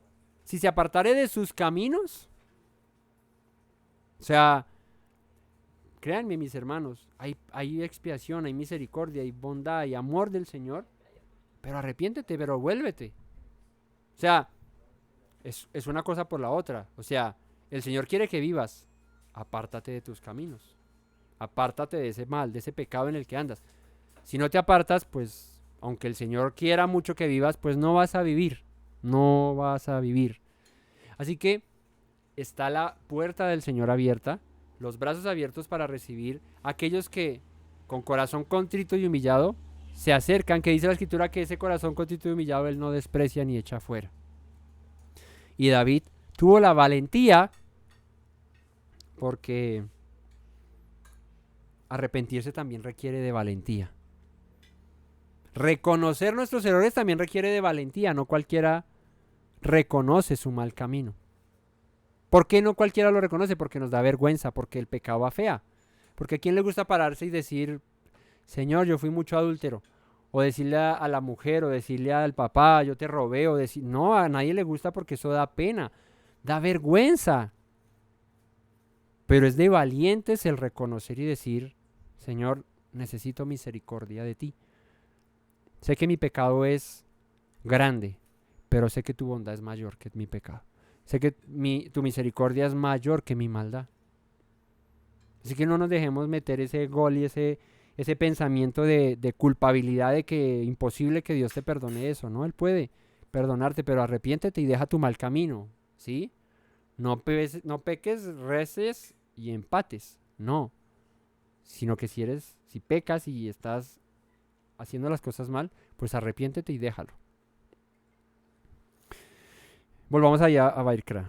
de sus caminos? O sea, créanme, mis hermanos, hay expiación, hay misericordia, hay bondad, hay amor del Señor, pero arrepiéntete, pero vuélvete. O sea, es una cosa por la otra. O sea, el Señor quiere que vivas, apártate de tus caminos, apártate de ese mal, de ese pecado en el que andas. Si no te apartas, pues, aunque el Señor quiera mucho que vivas, pues no vas a vivir, no vas a vivir. Así que está la puerta del Señor abierta, los brazos abiertos para recibir a aquellos que con corazón contrito y humillado se acercan, que dice la Escritura que ese corazón contrito y humillado Él no desprecia ni echa fuera. Y David tuvo la valentía, porque arrepentirse también requiere de valentía. Reconocer nuestros errores también requiere de valentía, no cualquiera reconoce su mal camino. ¿Por qué no cualquiera lo reconoce? Porque nos da vergüenza, porque el pecado afea. Porque a quién le gusta pararse y decir, Señor, yo fui mucho adúltero. O decirle a la mujer, o decirle al papá, yo te robé, o decir, no, a nadie le gusta porque eso da pena, da vergüenza. Pero es de valientes el reconocer y decir, Señor, necesito misericordia de ti. Sé que mi pecado es grande, pero sé que tu bondad es mayor que mi pecado. Sé que tu misericordia es mayor que mi maldad. Así que no nos dejemos meter ese gol y ese pensamiento de culpabilidad, de que imposible que Dios te perdone eso, ¿no? Él puede perdonarte, pero arrepiéntete y deja tu mal camino, ¿sí? No peques, reces y empates, no. Sino que si pecas y estás haciendo las cosas mal, pues arrepiéntete y déjalo. Volvamos allá a Bairkra.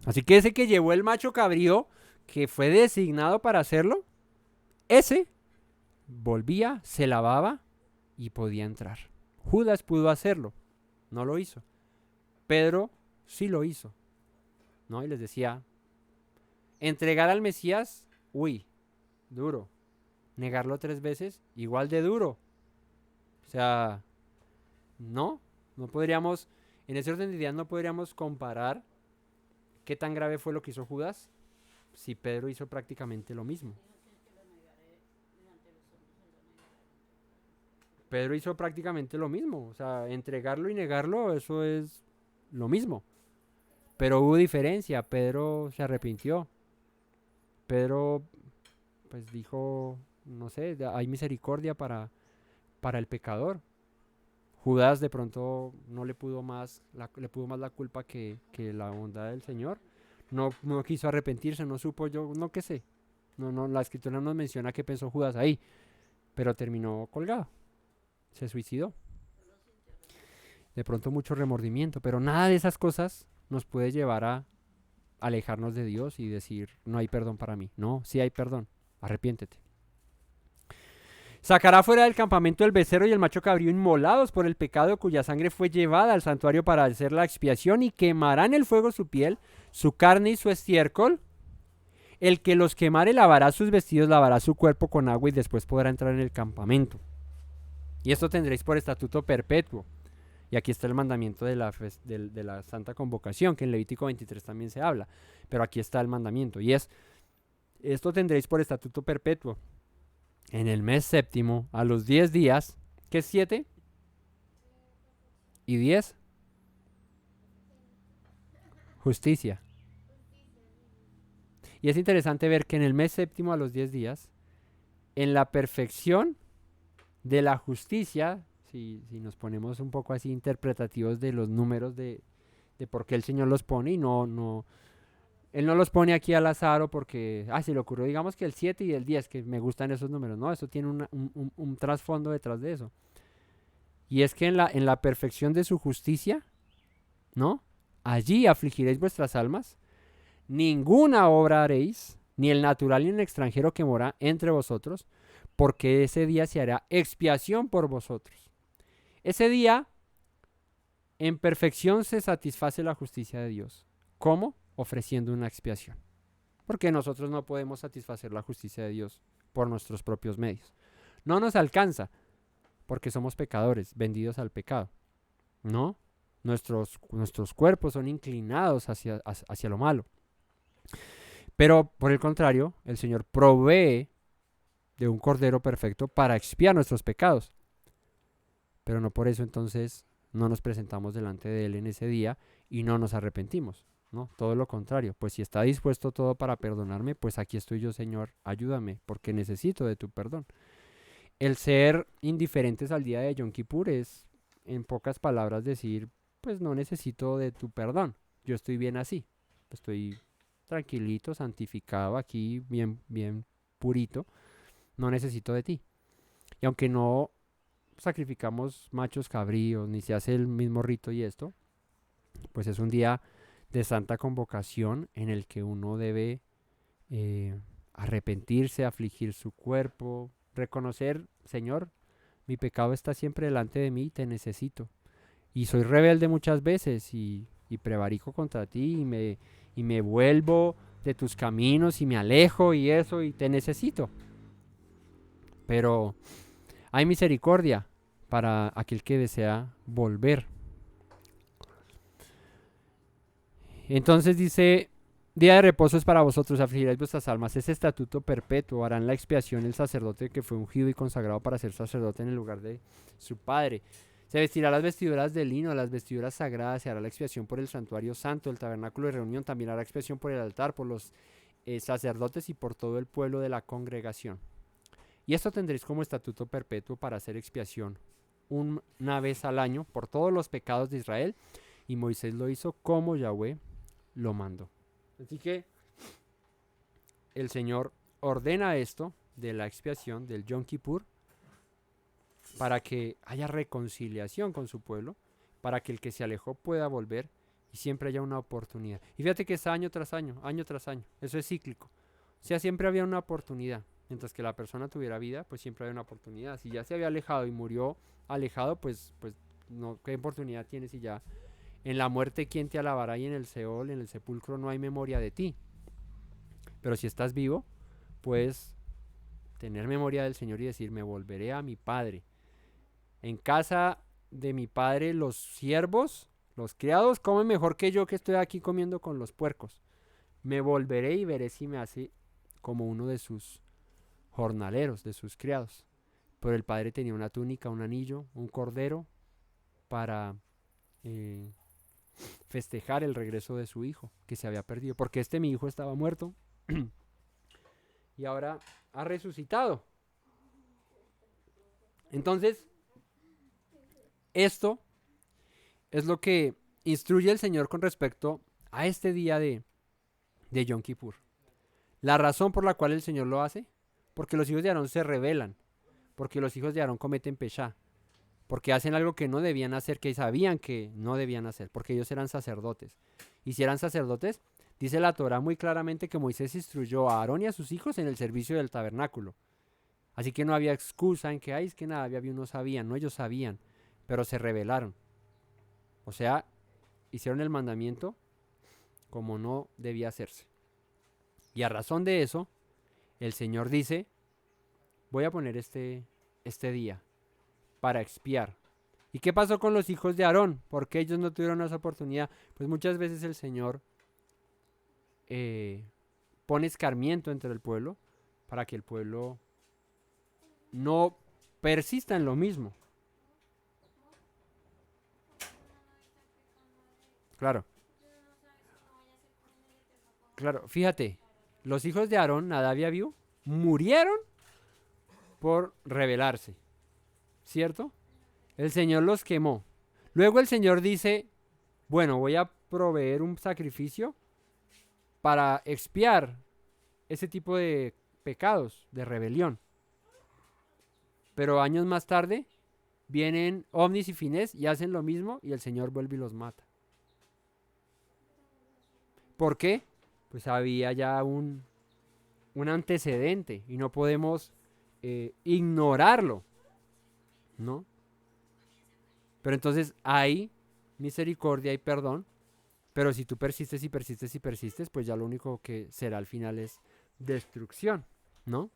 Así que ese que llevó el macho cabrío, que fue designado para hacerlo, ese volvía, se lavaba y podía entrar. Judas pudo hacerlo, no lo hizo. Pedro sí lo hizo, ¿no? Y les decía, entregar al Mesías, duro. Negarlo 3 veces, igual de duro. O sea, no podríamos, en ese orden de ideas no podríamos comparar qué tan grave fue lo que hizo Judas si Pedro hizo prácticamente lo mismo. Pedro hizo prácticamente lo mismo. O sea, entregarlo y negarlo, eso es lo mismo. Pero hubo diferencia. Pedro se arrepintió. Pedro, pues dijo, no sé, hay misericordia para el pecador. Judas de pronto no le pudo más, le pudo más la culpa que la bondad del Señor. No quiso arrepentirse, no supo, yo no qué sé. No, la escritura no nos menciona qué pensó Judas ahí, pero terminó colgado, se suicidó. De pronto mucho remordimiento, pero nada de esas cosas nos puede llevar a alejarnos de Dios y decir, no hay perdón para mí. No, sí hay perdón, arrepiéntete. Sacará fuera del campamento el becerro y el macho cabrío inmolados por el pecado, cuya sangre fue llevada al santuario para hacer la expiación, y quemará en el fuego su piel, su carne y su estiércol. El que los quemare lavará sus vestidos, lavará su cuerpo con agua y después podrá entrar en el campamento. Y esto tendréis por estatuto perpetuo. Y aquí está el mandamiento de la Santa Convocación, que en Levítico 23 también se habla. Pero aquí está el mandamiento. Y es, esto tendréis por estatuto perpetuo. En el mes séptimo, a los 10 días, ¿qué es 7? ¿Y 10? Justicia. Y es interesante ver que en el mes séptimo, a los 10 días, en la perfección de la justicia, si nos ponemos un poco así interpretativos de los números de por qué el Señor los pone, y Él no los pone aquí al azar o porque, se le ocurrió, digamos que el 7 y el 10, que me gustan esos números. No, eso tiene un trasfondo detrás de eso. Y es que en la perfección de su justicia, ¿no? Allí afligiréis vuestras almas, ninguna obra haréis, ni el natural ni el extranjero que mora entre vosotros, porque ese día se hará expiación por vosotros. Ese día, en perfección se satisface la justicia de Dios. ¿Cómo? Ofreciendo una expiación. Porque nosotros no podemos satisfacer la justicia de Dios por nuestros propios medios. No nos alcanza, porque somos pecadores, vendidos al pecado. ¿No? Nuestros cuerpos son inclinados hacia lo malo. Pero, por el contrario, el Señor provee de un cordero perfecto para expiar nuestros pecados. Pero no por eso entonces no nos presentamos delante de Él en ese día y no nos arrepentimos. No, todo lo contrario, pues si está dispuesto todo para perdonarme, pues aquí estoy yo, Señor, ayúdame, porque necesito de tu perdón. El ser indiferentes al día de Yom Kippur es, en pocas palabras, decir, pues no necesito de tu perdón, yo estoy bien así, estoy tranquilito, santificado aquí, bien purito, no necesito de ti. Y aunque no sacrificamos machos cabríos, ni se hace el mismo rito y esto, pues es un día de santa convocación en el que uno debe arrepentirse, afligir su cuerpo, reconocer, Señor, mi pecado está siempre delante de mí, te necesito. Y soy rebelde muchas veces y prevarico contra ti y me vuelvo de tus caminos y me alejo y eso y te necesito. Pero hay misericordia para aquel que desea volver. Entonces dice, día de reposo es para vosotros, afligiréis vuestras almas, es estatuto perpetuo, harán la expiación el sacerdote que fue ungido y consagrado para ser sacerdote en el lugar de su padre. Se vestirá las vestiduras de lino, las vestiduras sagradas, se hará la expiación por el santuario santo, el tabernáculo de reunión, también hará expiación por el altar, por los sacerdotes y por todo el pueblo de la congregación. Y esto tendréis como estatuto perpetuo para hacer expiación una vez al año por todos los pecados de Israel, y Moisés lo hizo como Yahweh lo mandó. Así que el Señor ordena esto de la expiación del Yom Kippur para que haya reconciliación con su pueblo, para que el que se alejó pueda volver y siempre haya una oportunidad. Y fíjate que es año tras año, eso es cíclico. O sea, siempre había una oportunidad. Mientras que la persona tuviera vida, pues siempre había una oportunidad. Si ya se había alejado y murió alejado, pues no, ¿qué oportunidad tienes si ya en la muerte quién te alabará y en el Seol, en el sepulcro no hay memoria de ti? Pero si estás vivo, puedes tener memoria del Señor y decir, me volveré a mi Padre. En casa de mi Padre los siervos, los criados, comen mejor que yo que estoy aquí comiendo con los puercos. Me volveré y veré si me hace como uno de sus jornaleros, de sus criados. pero el padre tenía una túnica, un anillo, un cordero para eh, festejar el regreso de su hijo que se había perdido, porque mi hijo estaba muerto y ahora ha resucitado. Entonces, esto es lo que instruye el Señor con respecto a este día de Yom Kippur. La razón por la cual el Señor lo hace, porque los hijos de Aarón se rebelan, porque los hijos de Aarón cometen peshá, porque hacen algo que no debían hacer, que sabían que no debían hacer, porque ellos eran sacerdotes. Y si eran sacerdotes, dice la Torah muy claramente que Moisés instruyó a Aarón y a sus hijos en el servicio del tabernáculo. Así que no había excusa en que, ay, es que nada, había no sabían, no, ellos sabían, pero se rebelaron. O sea, hicieron el mandamiento como no debía hacerse. Y a razón de eso, el Señor dice, voy a poner este día para expiar. ¿Y qué pasó con los hijos de Aarón? ¿Por qué ellos no tuvieron esa oportunidad? Pues muchas veces el Señor pone escarmiento entre el pueblo para que el pueblo no persista en lo mismo. Claro. Claro, fíjate, los hijos de Aarón, Nadab y Abiú, murieron por rebelarse, ¿cierto? El Señor los quemó. Luego el Señor dice, bueno, voy a proveer un sacrificio para expiar ese tipo de pecados, de rebelión. Pero años más tarde vienen Ovnis y Finés y hacen lo mismo y el Señor vuelve y los mata. ¿Por qué? Pues había ya un antecedente y no podemos ignorarlo, ¿no? Pero entonces hay misericordia y perdón, pero si tú persistes y persistes y persistes, pues ya lo único que será al final es destrucción, ¿no?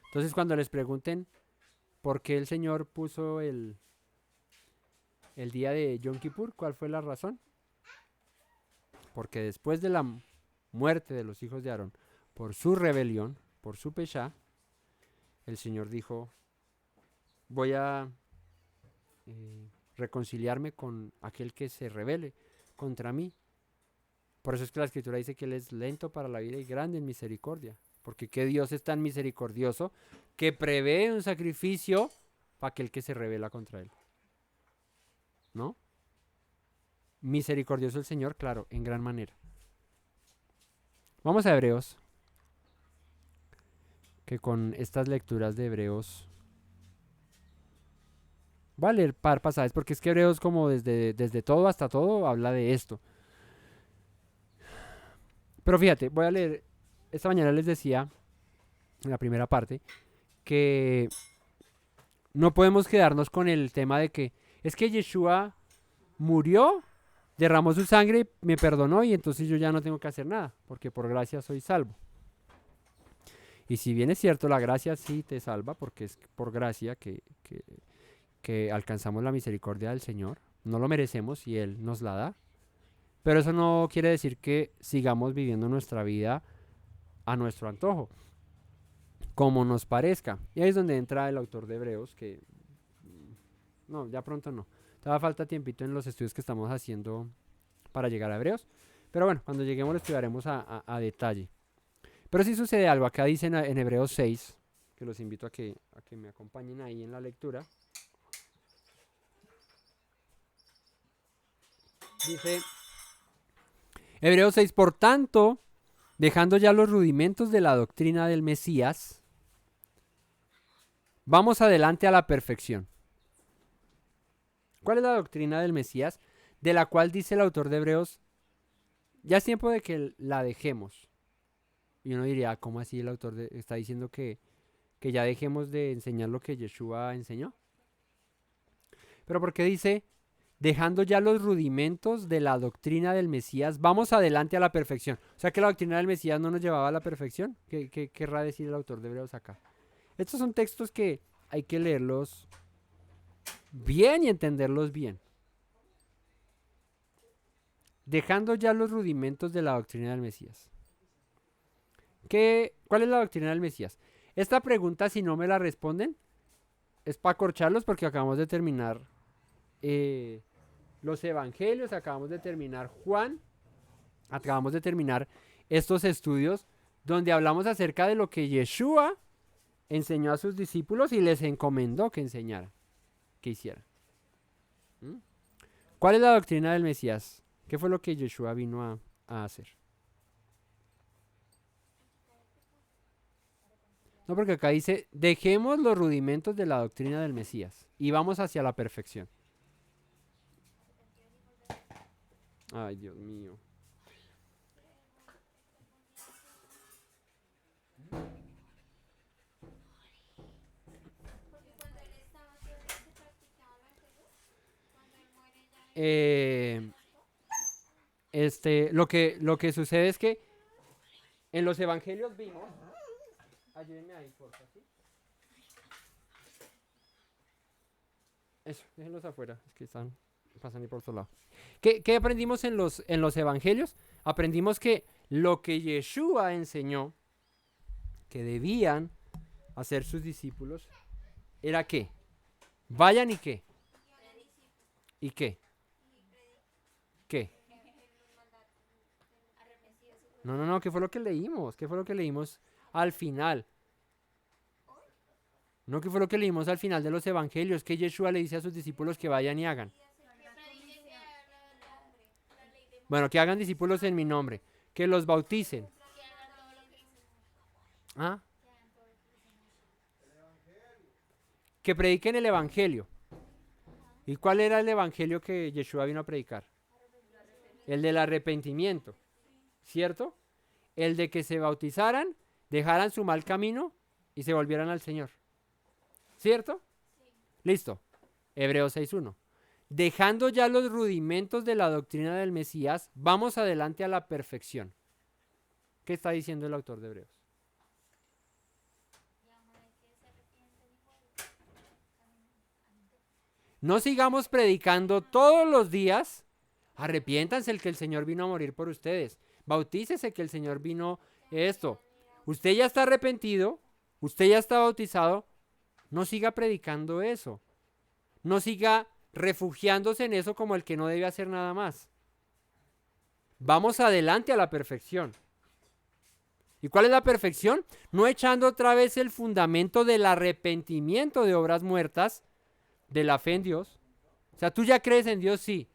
Entonces cuando les pregunten por qué el Señor puso el día de Yom Kippur, ¿cuál fue la razón? Porque después de la muerte de los hijos de Aarón, por su rebelión, por su peshá, el Señor dijo, voy a reconciliarme con aquel que se rebele contra mí. Por eso es que la Escritura dice que Él es lento para la vida y grande en misericordia. Porque ¿qué Dios es tan misericordioso que prevé un sacrificio para aquel que se rebela contra Él? ¿No? Misericordioso el Señor, claro, en gran manera. Vamos a Hebreos, que con estas lecturas de Hebreos voy a leer par pasajes, porque es que Hebreos como desde todo hasta todo habla de esto. Pero fíjate, voy a leer, esta mañana les decía, en la primera parte, que no podemos quedarnos con el tema de que es que Yeshua murió, derramó su sangre, me perdonó y entonces yo ya no tengo que hacer nada, porque por gracia soy salvo. Y si bien es cierto, la gracia sí te salva, porque es por gracia que alcanzamos la misericordia del Señor. No lo merecemos y Él nos la da. Pero eso no quiere decir que sigamos viviendo nuestra vida a nuestro antojo, como nos parezca. Y ahí es donde entra el autor de Hebreos, que no, ya pronto no. Todavía falta tiempito en los estudios que estamos haciendo para llegar a Hebreos. Pero bueno, cuando lleguemos lo estudiaremos a detalle. Pero sí sucede algo. Acá dicen en Hebreos 6, que los invito a que me acompañen ahí en la lectura. Dice Hebreos 6, por tanto, dejando ya los rudimentos de la doctrina del Mesías, vamos adelante a la perfección. ¿Cuál es la doctrina del Mesías? De la cual dice el autor de Hebreos, ya es tiempo de que la dejemos. Y uno diría, ¿cómo así el autor está diciendo que ya dejemos de enseñar lo que Yeshua enseñó? Pero ¿por qué dice, dejando ya los rudimentos de la doctrina del Mesías, vamos adelante a la perfección? O sea que la doctrina del Mesías no nos llevaba a la perfección. ¿Qué querrá decir el autor de Hebreos acá? Estos son textos que hay que leerlos bien y entenderlos bien. Dejando ya los rudimentos de la doctrina del Mesías. ¿Cuál es la doctrina del Mesías? Esta pregunta, si no me la responden, es para corcharlos porque acabamos de terminar los evangelios, acabamos de terminar Juan, acabamos de terminar estos estudios donde hablamos acerca de lo que Yeshua enseñó a sus discípulos y les encomendó que enseñaran, que hicieran. ¿Mm? ¿Cuál es la doctrina del Mesías? ¿Qué fue lo que Yeshua vino a hacer? No, porque acá dice, dejemos los rudimentos de la doctrina del Mesías y vamos hacia la perfección. Ay, Dios mío. Lo que sucede es que en los evangelios vimos, ayúdenme ahí, por favor, ¿sí? Eso, déjenlos afuera, es que pasan ahí por otro lado. ¿Qué aprendimos en los evangelios? Aprendimos que lo que Yeshua enseñó que debían hacer sus discípulos era ¿qué? Vayan y ¿qué? ¿Y qué? ¿Qué? No, ¿qué fue lo que leímos? ¿Qué fue lo que leímos al final? No, ¿qué fue lo que leímos al final de los evangelios? Que Yeshua le dice a sus discípulos que vayan y hagan. Bueno, que hagan discípulos en mi nombre. Que los bauticen. ¿Ah? Que prediquen el evangelio. ¿Y cuál era el evangelio que Yeshua vino a predicar? El del arrepentimiento. ¿Cierto? El de que se bautizaran, dejaran su mal camino y se volvieran al Señor. ¿Cierto? Listo. Hebreos 6.1. Dejando ya los rudimentos de la doctrina del Mesías, vamos adelante a la perfección. ¿Qué está diciendo el autor de Hebreos? No sigamos predicando todos los días. Arrepiéntanse el que el Señor vino a morir por ustedes. Bautícese que el Señor vino esto. Usted ya está arrepentido. Usted ya está bautizado. No siga predicando eso. No siga refugiándose en eso como el que no debe hacer nada más. Vamos adelante a la perfección. ¿Y cuál es la perfección? No echando otra vez el fundamento del arrepentimiento de obras muertas, de la fe en Dios. O sea, ¿tú ya crees en Dios? Sí.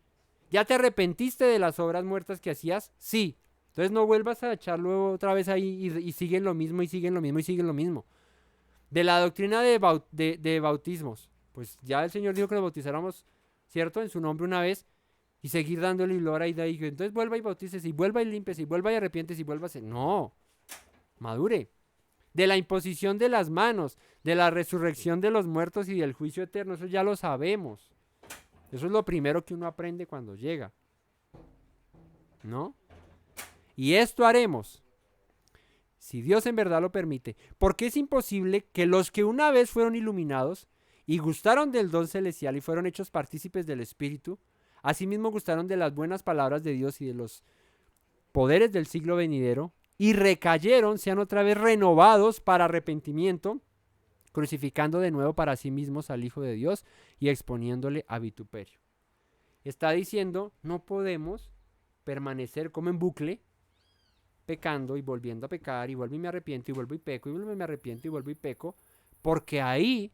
¿Ya te arrepentiste de las obras muertas que hacías? Sí. Entonces no vuelvas a echarlo otra vez ahí y siguen lo mismo y siguen lo mismo y siguen lo mismo. De la doctrina de bautismos, pues ya el Señor dijo que nos bautizáramos, ¿cierto? En su nombre una vez y seguir dándole gloria y de ahí. Entonces vuelva y bautícese y vuelva y límpiese y vuelva y arrepiéntese y vuelva a hacer. No, madure. De la imposición de las manos, de la resurrección de los muertos y del juicio eterno, eso ya lo sabemos. Eso es lo primero que uno aprende cuando llega, ¿no? Y esto haremos, si Dios en verdad lo permite, porque es imposible que los que una vez fueron iluminados y gustaron del don celestial y fueron hechos partícipes del Espíritu, asimismo gustaron de las buenas palabras de Dios y de los poderes del siglo venidero, y recayeron, sean otra vez renovados para arrepentimiento, crucificando de nuevo para sí mismos al Hijo de Dios y exponiéndole a vituperio. Está diciendo, no podemos permanecer como en bucle, pecando y volviendo a pecar, y vuelvo y me arrepiento, y vuelvo y peco, y vuelvo y me arrepiento, y vuelvo y peco, porque ahí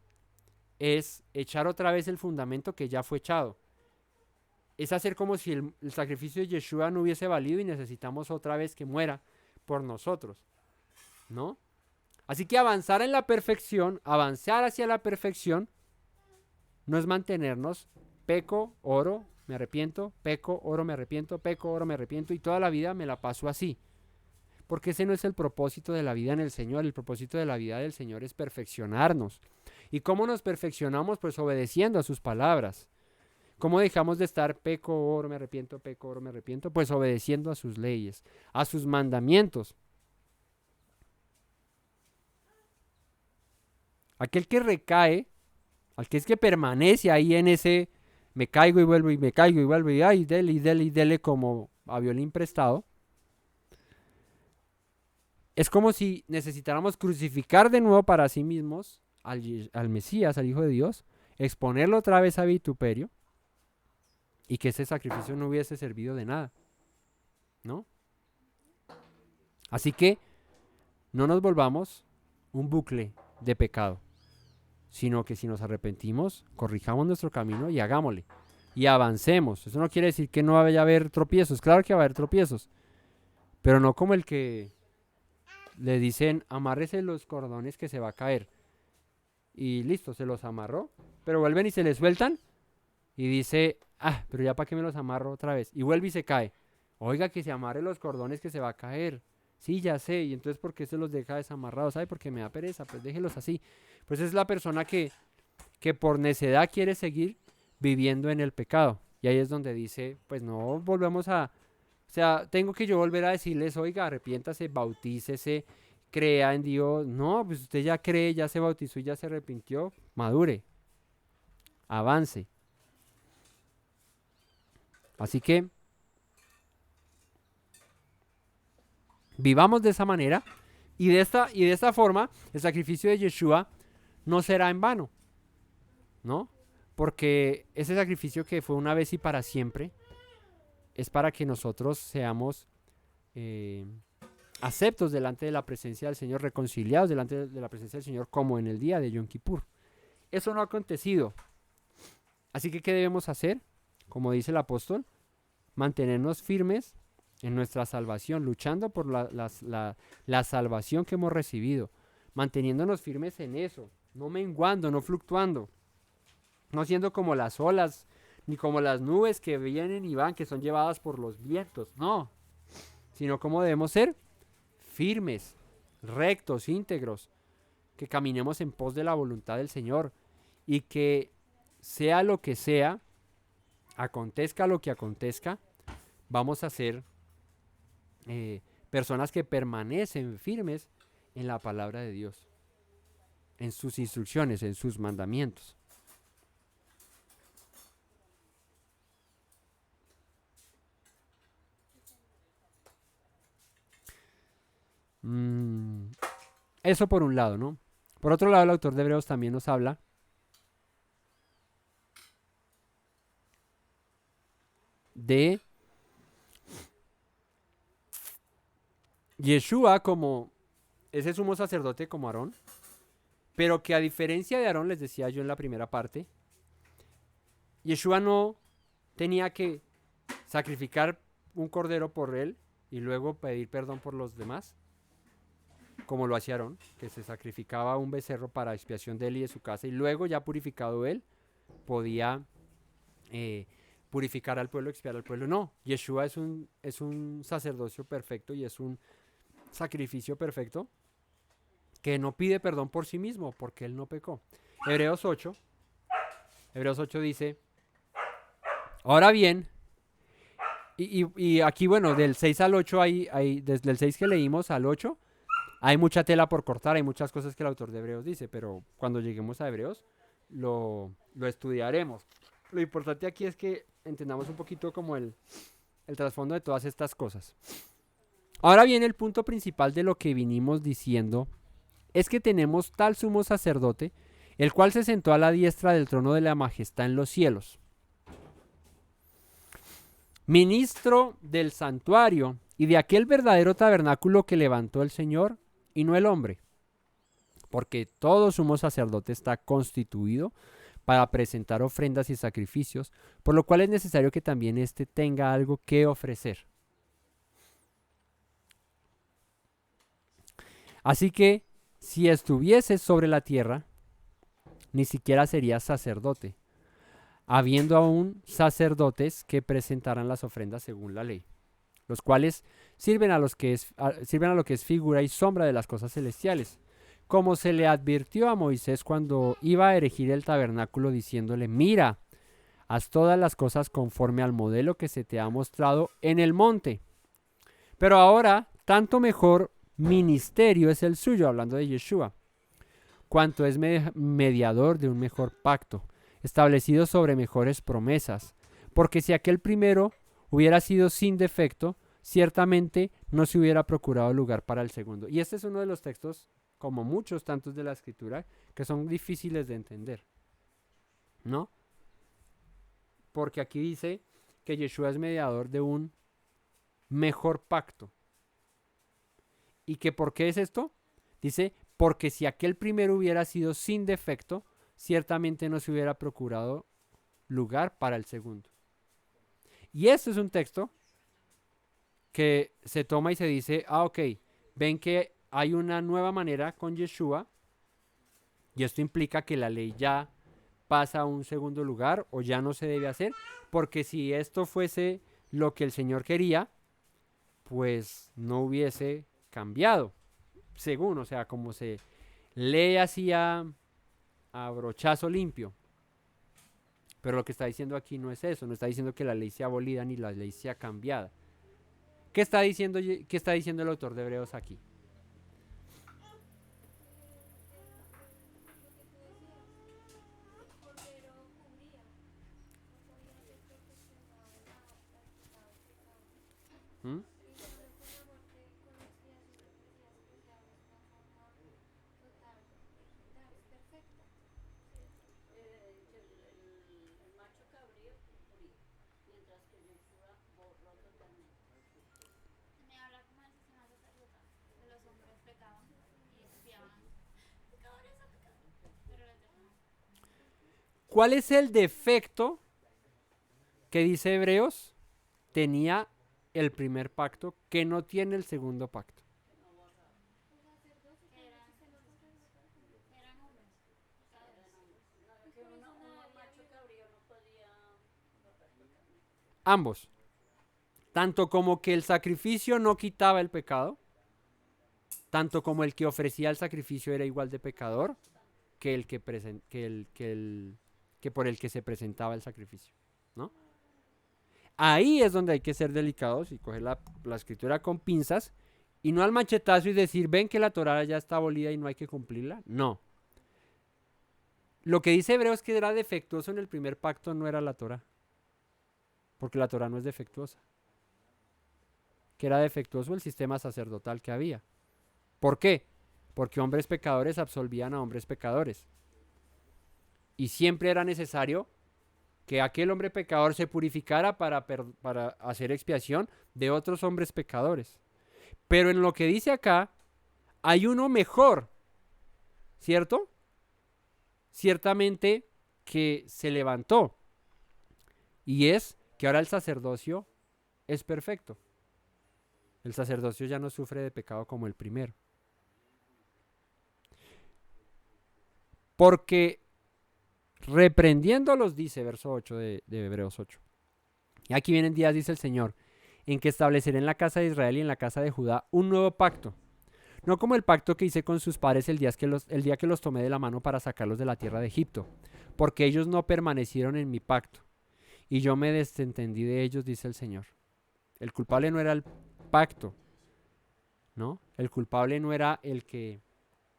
es echar otra vez el fundamento que ya fue echado. Es hacer como si el sacrificio de Yeshua no hubiese valido y necesitamos otra vez que muera por nosotros, ¿no? Así que avanzar en la perfección, avanzar hacia la perfección, no es mantenernos peco, oro, me arrepiento, peco, oro, me arrepiento, peco, oro, me arrepiento, y toda la vida me la paso así. Porque ese no es el propósito de la vida en el Señor. El propósito de la vida del Señor es perfeccionarnos. ¿Y cómo nos perfeccionamos? Pues obedeciendo a sus palabras. ¿Cómo dejamos de estar peco, oro, me arrepiento, peco, oro, me arrepiento? Pues obedeciendo a sus leyes, a sus mandamientos. Aquel que recae, aquel que permanece ahí en ese me caigo y vuelvo y me caigo y vuelvo y ay, dele y dele y dele como a violín prestado, es como si necesitáramos crucificar de nuevo para sí mismos al Mesías, al Hijo de Dios, exponerlo otra vez a vituperio y que ese sacrificio no hubiese servido de nada, ¿no? Así que no nos volvamos un bucle de pecado, sino que si nos arrepentimos, corrijamos nuestro camino y hagámosle. Y avancemos. Eso no quiere decir que no vaya a haber tropiezos. Claro que va a haber tropiezos. Pero no como el que le dicen, amárrese los cordones que se va a caer. Y listo, se los amarró. Pero vuelven y se le sueltan. Y dice, pero ya para qué me los amarro otra vez. Y vuelve y se cae. Oiga, que se amarre los cordones que se va a caer. Sí, ya sé. Y entonces, ¿por qué se los deja desamarrados? Ay, porque me da pereza. Pues déjelos así. Pues es la persona que por necedad quiere seguir viviendo en el pecado. Y ahí es donde dice, pues no volvemos a... O sea, tengo que yo volver a decirles, oiga, arrepiéntase, bautícese, crea en Dios. No, pues usted ya cree, ya se bautizó y ya se arrepintió. Madure. Avance. Así que vivamos de esa manera y de esta forma el sacrificio de Yeshua no será en vano, ¿no? Porque ese sacrificio que fue una vez y para siempre es para que nosotros seamos aceptos delante de la presencia del Señor, reconciliados delante de la presencia del Señor, como en el día de Yom Kippur. Eso no ha acontecido. Así que, ¿qué debemos hacer? Como dice el apóstol, mantenernos firmes en nuestra salvación, luchando por la salvación que hemos recibido, manteniéndonos firmes en eso, no menguando, no fluctuando, no siendo como las olas, ni como las nubes que vienen y van, que son llevadas por los vientos, no, sino como debemos ser firmes, rectos, íntegros, que caminemos en pos de la voluntad del Señor y que sea lo que sea, acontezca lo que acontezca, vamos a ser personas que permanecen firmes en la palabra de Dios, en sus instrucciones, en sus mandamientos. Eso por un lado, ¿no? Por otro lado, el autor de Hebreos también nos habla de Yeshua como ese sumo sacerdote como Aarón, pero que a diferencia de Aarón, les decía yo en la primera parte, Yeshua no tenía que sacrificar un cordero por él y luego pedir perdón por los demás, como lo hacía Aarón, que se sacrificaba un becerro para expiación de él y de su casa, y luego ya purificado él, podía purificar al pueblo, expiar al pueblo. No, Yeshua es un sacerdocio perfecto y es un sacrificio perfecto que no pide perdón por sí mismo, porque él no pecó. Hebreos 8 dice, ahora bien, y aquí, bueno, del 6 al 8, desde el 6 que leímos al 8, hay mucha tela por cortar, hay muchas cosas que el autor de Hebreos dice, pero cuando lleguemos a Hebreos lo estudiaremos. Lo importante aquí es que entendamos un poquito como el trasfondo de todas estas cosas. Ahora bien, el punto principal de lo que vinimos diciendo es que tenemos tal sumo sacerdote, el cual se sentó a la diestra del trono de la majestad en los cielos, ministro del santuario y de aquel verdadero tabernáculo que levantó el Señor y no el hombre, porque todo sumo sacerdote está constituido para presentar ofrendas y sacrificios, por lo cual es necesario que también éste tenga algo que ofrecer. Así que, si estuviese sobre la tierra, ni siquiera sería sacerdote, habiendo aún sacerdotes que presentarán las ofrendas según la ley, los cuales sirven a lo que es figura y sombra de las cosas celestiales, como se le advirtió a Moisés cuando iba a erigir el tabernáculo, diciéndole, mira, haz todas las cosas conforme al modelo que se te ha mostrado en el monte. Pero ahora, tanto mejor ministerio es el suyo, hablando de Yeshua, cuanto es mediador de un mejor pacto, establecido sobre mejores promesas, porque si aquel primero hubiera sido sin defecto, ciertamente no se hubiera procurado lugar para el segundo. Y este es uno de los textos, como muchos tantos de la Escritura, que son difíciles de entender, ¿no? Porque aquí dice que Yeshua es mediador de un mejor pacto. ¿Y que por qué es esto? Dice, porque si aquel primero hubiera sido sin defecto, ciertamente no se hubiera procurado lugar para el segundo. Y esto es un texto que se toma y se dice, ok, ven que hay una nueva manera con Yeshua, y esto implica que la ley ya pasa a un segundo lugar o ya no se debe hacer, porque si esto fuese lo que el Señor quería, pues no hubiese cambiado, según, o sea, como se lee así a brochazo limpio. Pero lo que está diciendo aquí no es eso, no está diciendo que la ley sea abolida ni la ley sea cambiada. ¿Qué está diciendo el autor de Hebreos aquí? ¿Mm? ¿Cuál es el defecto que dice Hebreos? Tenía el primer pacto que no tiene el segundo pacto. Ambos. Tanto como que el sacrificio no quitaba el pecado, tanto como el que ofrecía el sacrificio era igual de pecador que el que por el que se presentaba el sacrificio, ¿no? Ahí es donde hay que ser delicados y coger la escritura con pinzas y no al machetazo y decir, ven que la Torá ya está abolida y no hay que cumplirla. No. Lo que dice Hebreos que era defectuoso en el primer pacto no era la Torá, porque la Torá no es defectuosa. Que era defectuoso el sistema sacerdotal que había. ¿Por qué? Porque hombres pecadores absolvían a hombres pecadores. Y siempre era necesario que aquel hombre pecador se purificara para hacer expiación de otros hombres pecadores. Pero en lo que dice acá, hay uno mejor, ¿cierto? Ciertamente que se levantó. Y es que ahora el sacerdocio es perfecto. El sacerdocio ya no sufre de pecado como el primero. Porque reprendiéndolos, dice verso 8 de Hebreos 8. Y aquí vienen días, dice el Señor, en que estableceré en la casa de Israel y en la casa de Judá un nuevo pacto. No como el pacto que hice con sus padres el día que los tomé de la mano para sacarlos de la tierra de Egipto. Porque ellos no permanecieron en mi pacto. Y yo me desentendí de ellos, dice el Señor. El culpable no era el pacto, ¿no? El culpable no era el que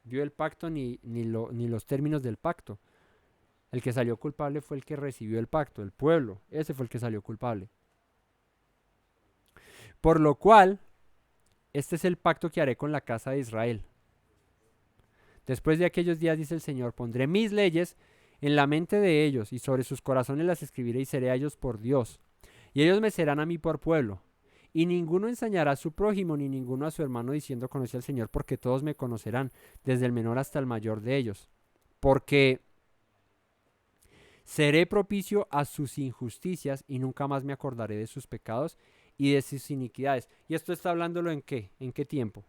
dio el pacto ni los términos del pacto. El que salió culpable fue el que recibió el pacto, el pueblo. Ese fue el que salió culpable. Por lo cual, este es el pacto que haré con la casa de Israel. Después de aquellos días, dice el Señor, pondré mis leyes en la mente de ellos y sobre sus corazones las escribiré y seré a ellos por Dios. Y ellos me serán a mí por pueblo. Y ninguno ensañará a su prójimo ni ninguno a su hermano diciendo conoce al Señor, porque todos me conocerán, desde el menor hasta el mayor de ellos. Porque seré propicio a sus injusticias y nunca más me acordaré de sus pecados y de sus iniquidades. ¿Y esto está hablándolo en qué? ¿En qué tiempo?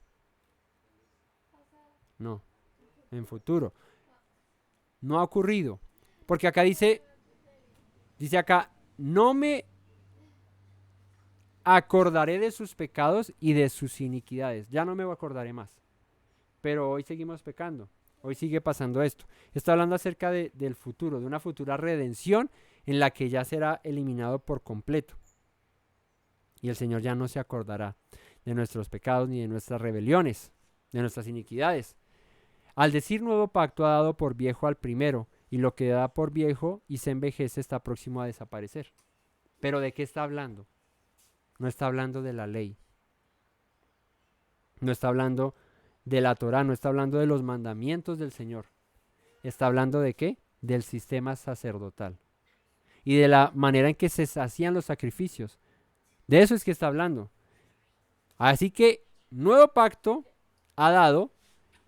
No, en futuro. No ha ocurrido. Porque acá dice acá, no me acordaré de sus pecados y de sus iniquidades. Ya no me acordaré más. Pero hoy seguimos pecando. Hoy sigue pasando esto. Está hablando acerca del futuro, de una futura redención en la que ya será eliminado por completo. Y el Señor ya no se acordará de nuestros pecados ni de nuestras rebeliones, de nuestras iniquidades. Al decir nuevo pacto ha dado por viejo al primero, y lo que da por viejo y se envejece está próximo a desaparecer. ¿Pero de qué está hablando? no está hablando de la ley, no está hablando de la Torá, no está hablando de los mandamientos del Señor. ¿Está hablando de qué? Del sistema sacerdotal y de la manera en que se hacían los sacrificios. De eso es que está hablando. Así que nuevo pacto ha dado,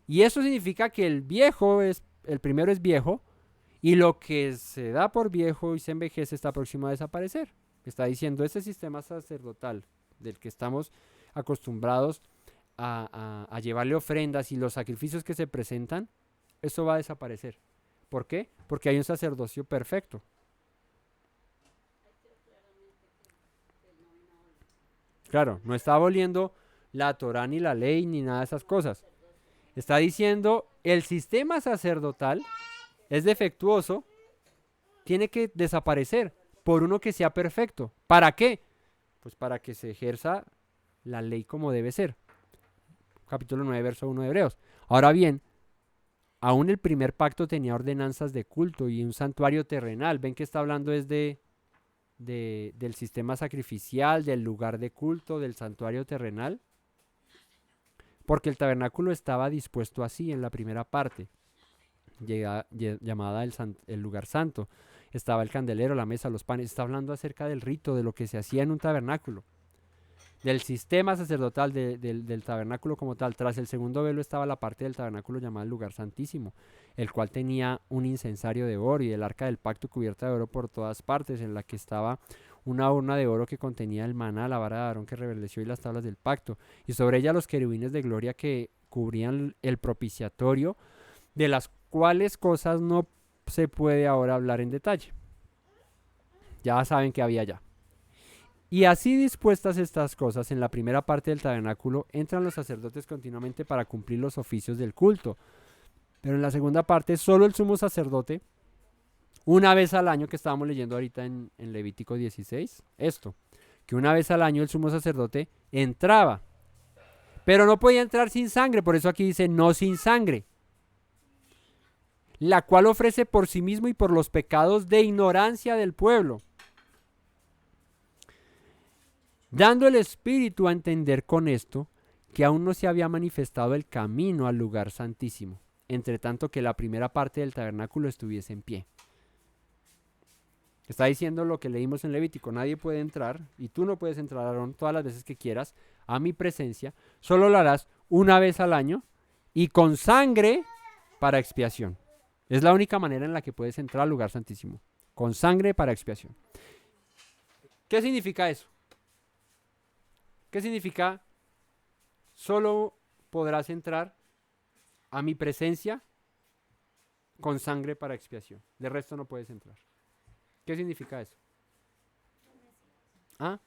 y eso significa que el primero es viejo, y lo que se da por viejo y se envejece está próximo a desaparecer. Está diciendo, ese sistema sacerdotal del que estamos acostumbrados a llevarle ofrendas y los sacrificios que se presentan, eso va a desaparecer. ¿Por qué? Porque hay un sacerdocio perfecto. Claro, no está aboliendo la Torá ni la ley ni nada de esas cosas. Está diciendo, el sistema sacerdotal es defectuoso, tiene que desaparecer por uno que sea perfecto. ¿Para qué? Pues para que se ejerza la ley como debe ser. Capítulo 9, verso 1 de Hebreos. Ahora bien, aún el primer pacto tenía ordenanzas de culto y un santuario terrenal. Ven que está hablando es del sistema sacrificial, del lugar de culto, del santuario terrenal. Porque el tabernáculo estaba dispuesto así en la primera parte, llamada el lugar santo. Estaba el candelero, la mesa, los panes. Está hablando acerca del rito, de lo que se hacía en un tabernáculo. Del sistema sacerdotal del tabernáculo como tal. Tras el segundo velo estaba la parte del tabernáculo llamada el lugar santísimo, el cual tenía un incensario de oro y el arca del pacto cubierta de oro por todas partes, en la que estaba una urna de oro que contenía el maná, la vara de Aarón que reverdeció y las tablas del pacto, y sobre ella los querubines de gloria que cubrían el propiciatorio, de las cuales cosas no se puede ahora hablar en detalle. Ya saben que había allá. Y así dispuestas estas cosas, en la primera parte del tabernáculo entran los sacerdotes continuamente para cumplir los oficios del culto. Pero en la segunda parte, solo el sumo sacerdote, una vez al año, que estábamos leyendo ahorita en Levítico 16, que una vez al año el sumo sacerdote entraba, pero no podía entrar sin sangre, por eso aquí dice no sin sangre, la cual ofrece por sí mismo y por los pecados de ignorancia del pueblo, dando el Espíritu a entender con esto que aún no se había manifestado el camino al lugar santísimo, entre tanto que la primera parte del tabernáculo estuviese en pie. Está diciendo lo que leímos en Levítico, nadie puede entrar, y tú no puedes entrar, Aarón, todas las veces que quieras, a mi presencia, solo lo harás una vez al año, y con sangre para expiación. Es la única manera en la que puedes entrar al lugar santísimo, con sangre para expiación. ¿Qué significa eso? ¿Qué significa? Solo podrás entrar a mi presencia con sangre para expiación. De resto no puedes entrar. ¿Qué significa eso? ¿Ah?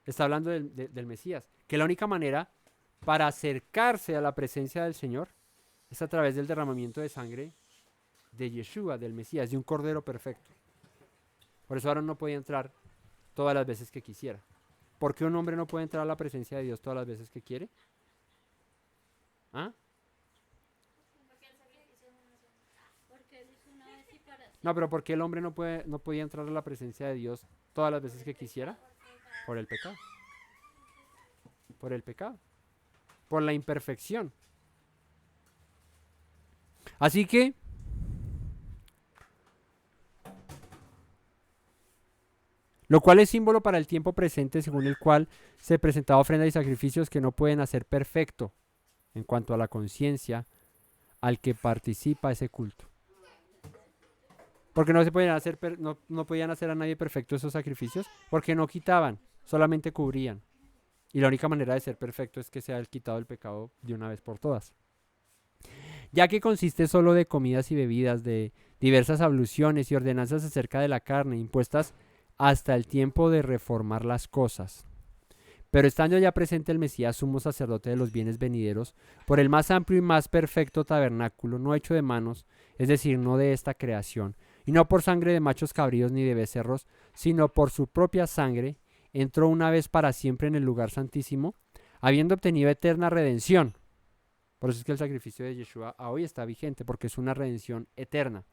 Está hablando del Mesías. Que la única manera para acercarse a la presencia del Señor es a través del derramamiento de sangre de Yeshua, del Mesías, de un cordero perfecto. Por eso Aarón no podía entrar todas las veces que quisiera. ¿Por qué un hombre no puede entrar a la presencia de Dios todas las veces que quiere? ¿Ah? No, pero ¿por qué el hombre no podía entrar a la presencia de Dios todas las veces que quisiera? Por el pecado. Por el pecado. Por la imperfección. Así que lo cual es símbolo para el tiempo presente, según el cual se presentaba ofrenda y sacrificios que no pueden hacer perfecto en cuanto a la conciencia al que participa ese culto. Porque no se podían hacer, no podían hacer a nadie perfecto esos sacrificios, porque no quitaban, solamente cubrían. Y la única manera de ser perfecto es que se haya quitado el pecado de una vez por todas. Ya que consiste solo de comidas y bebidas, de diversas abluciones y ordenanzas acerca de la carne, impuestas hasta el tiempo de reformar las cosas. Pero estando ya presente el Mesías, sumo sacerdote de los bienes venideros, por el más amplio y más perfecto tabernáculo, no hecho de manos, es decir, no de esta creación, y no por sangre de machos cabríos ni de becerros, sino por su propia sangre, entró una vez para siempre en el lugar santísimo, habiendo obtenido eterna redención. Por eso es que el sacrificio de Yeshua hoy está vigente, porque es una redención eterna.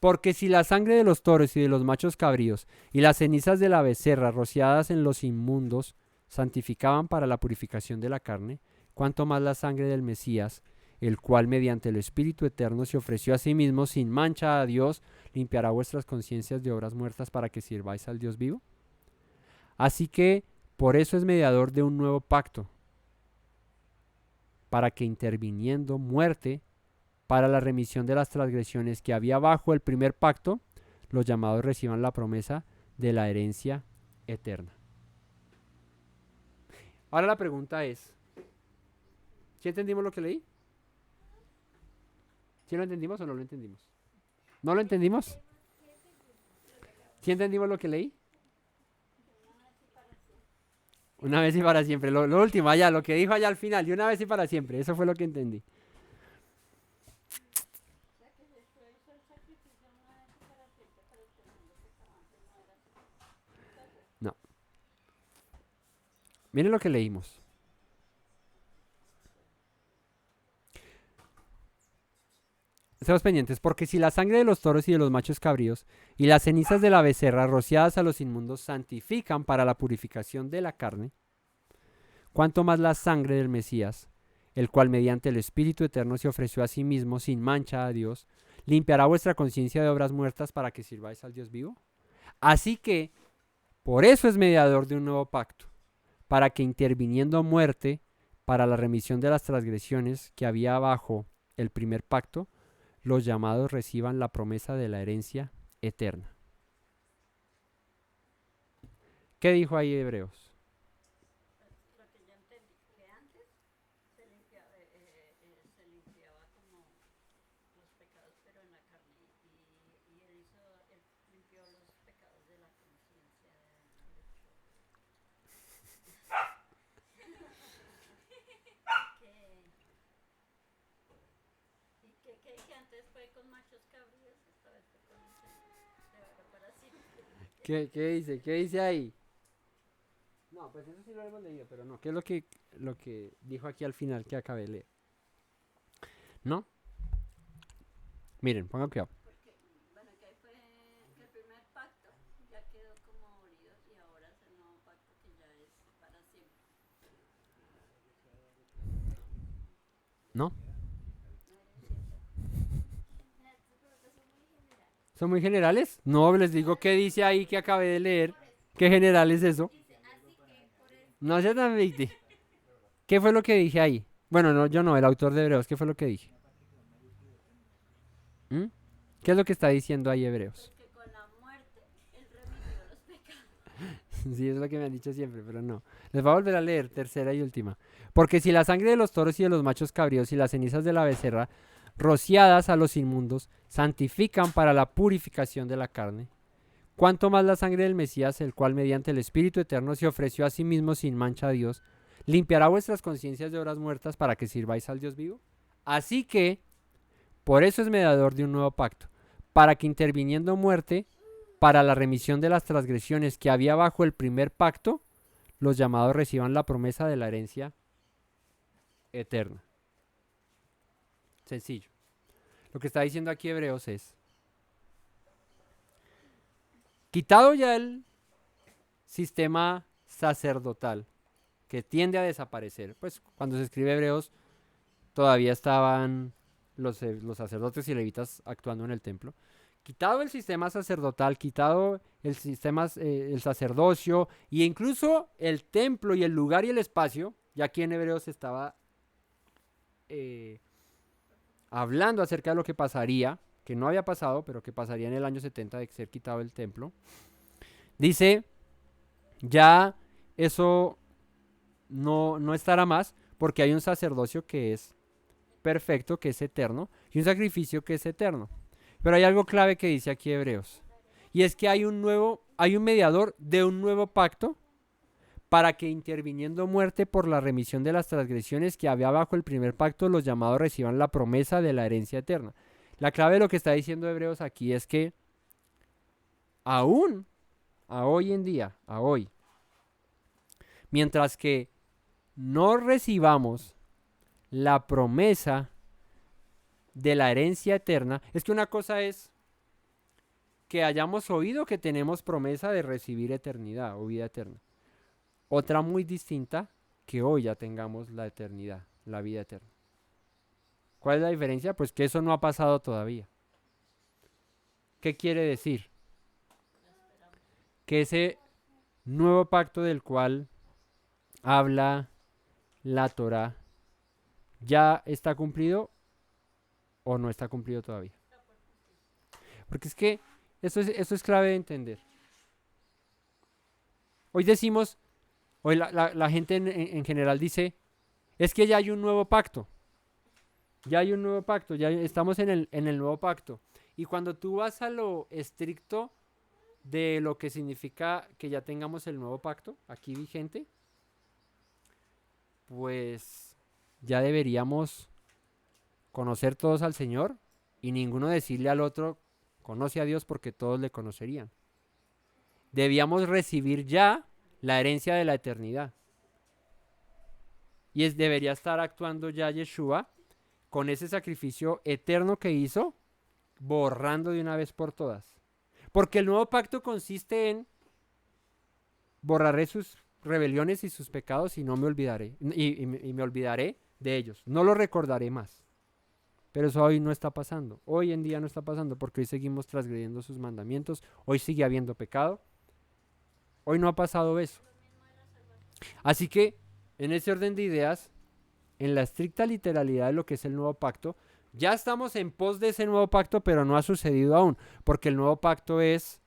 Porque si la sangre de los toros y de los machos cabríos y las cenizas de la becerra rociadas en los inmundos santificaban para la purificación de la carne, cuanto más la sangre del Mesías, el cual mediante el Espíritu Eterno se ofreció a sí mismo sin mancha a Dios, limpiará vuestras conciencias de obras muertas para que sirváis al Dios vivo. Así que por eso es mediador de un nuevo pacto, para que interviniendo muerte para la remisión de las transgresiones que había bajo el primer pacto, los llamados reciban la promesa de la herencia eterna. Ahora la pregunta es, ¿sí entendimos lo que leí? ¿Sí lo entendimos o no lo entendimos? ¿No lo entendimos? ¿Sí entendimos lo que leí? Una vez y para siempre. Lo último allá, lo que dijo allá al final, y una vez y para siempre. Eso fue lo que entendí. No. Miren lo que leímos. Estamos pendientes, porque si la sangre de los toros y de los machos cabríos y las cenizas de la becerra rociadas a los inmundos santifican para la purificación de la carne, cuanto más la sangre del Mesías, el cual mediante el Espíritu Eterno se ofreció a sí mismo sin mancha a Dios, limpiará vuestra conciencia de obras muertas para que sirváis al Dios vivo. Así que, por eso es mediador de un nuevo pacto, para que interviniendo muerte para la remisión de las transgresiones que había bajo el primer pacto, los llamados reciban la promesa de la herencia eterna. ¿Qué dijo ahí Hebreos? Lo que yo entendí, que antes se limpiaba como los pecados, pero en la carne, y él limpió los pecados de la conciencia del hecho. Que antes fue con machos cabríos, esta vez fue con el Señor, de ahora para siempre. ¿Qué dice? ¿Qué dice ahí? No, pues eso sí lo hemos leído, pero no. ¿Qué es lo que dijo aquí al final que acabé de leer? ¿No? Miren, pongan cuidado. Porque, bueno, que ahí fue que el primer pacto ya quedó como abolido y ahora es el nuevo pacto que ya es para siempre. ¿No? ¿Son muy generales? No, les digo qué dice ahí que acabé de leer. ¿Qué general es eso? No se tan viste. ¿Qué fue lo que dije ahí? Bueno, no, yo no, el autor de Hebreos. ¿Qué fue lo que dije? ¿Mm? ¿Qué es lo que está diciendo ahí Hebreos? Porque con la muerte él remitió los pecados. Sí, es lo que me han dicho siempre, pero no. Les voy a volver a leer, tercera y última. Porque si la sangre de los toros y de los machos cabríos y las cenizas de la becerra, rociadas a los inmundos, santifican para la purificación de la carne, cuanto más la sangre del Mesías, el cual mediante el Espíritu Eterno se ofreció a sí mismo sin mancha a Dios, limpiará vuestras conciencias de obras muertas para que sirváis al Dios vivo. Así que, por eso es mediador de un nuevo pacto, para que interviniendo muerte, para la remisión de las transgresiones que había bajo el primer pacto, los llamados reciban la promesa de la herencia eterna. Sencillo. Lo que está diciendo aquí Hebreos es, quitado ya el sistema sacerdotal, que tiende a desaparecer, pues cuando se escribe Hebreos todavía estaban los sacerdotes y levitas actuando en el templo. Quitado el sistema sacerdotal, quitado el sistema, el sacerdocio e incluso el templo y el lugar y el espacio, ya aquí en Hebreos estaba hablando acerca de lo que pasaría, que no había pasado, pero que pasaría en el año 70 de ser quitado el templo. Dice, ya eso no estará más, porque hay un sacerdocio que es perfecto, que es eterno, y un sacrificio que es eterno. Pero hay algo clave que dice aquí Hebreos, y es que hay un mediador de un nuevo pacto, para que interviniendo muerte por la remisión de las transgresiones que había bajo el primer pacto, los llamados reciban la promesa de la herencia eterna. La clave de lo que está diciendo Hebreos aquí es que aún, a hoy en día, a hoy, mientras que no recibamos la promesa de la herencia eterna, es que una cosa es que hayamos oído que tenemos promesa de recibir eternidad o vida eterna. Otra muy distinta, que hoy ya tengamos la eternidad, la vida eterna. ¿Cuál es la diferencia? Pues que eso no ha pasado todavía. ¿Qué quiere decir? Que ese nuevo pacto del cual habla la Torá ya está cumplido o no está cumplido todavía. Porque es que esto es clave de entender. Hoy decimos, hoy la gente en general dice, es que ya hay un nuevo pacto. Ya hay un nuevo pacto, ya estamos en el nuevo pacto. Y cuando tú vas a lo estricto de lo que significa que ya tengamos el nuevo pacto aquí vigente, pues ya deberíamos conocer todos al Señor y ninguno decirle al otro, conoce a Dios, porque todos le conocerían. Debíamos recibir ya la herencia de la eternidad. Y debería estar actuando ya Yeshua con ese sacrificio eterno que hizo, borrando de una vez por todas. Porque el nuevo pacto consiste en borraré sus rebeliones y sus pecados y no me olvidaré. Y me olvidaré de ellos. No lo recordaré más. Pero eso hoy no está pasando. Hoy en día no está pasando porque hoy seguimos transgrediendo sus mandamientos. Hoy sigue habiendo pecado. Hoy no ha pasado eso. Así que, en ese orden de ideas, en la estricta literalidad de lo que es el nuevo pacto, ya estamos en pos de ese nuevo pacto, pero no ha sucedido aún, porque el nuevo pacto es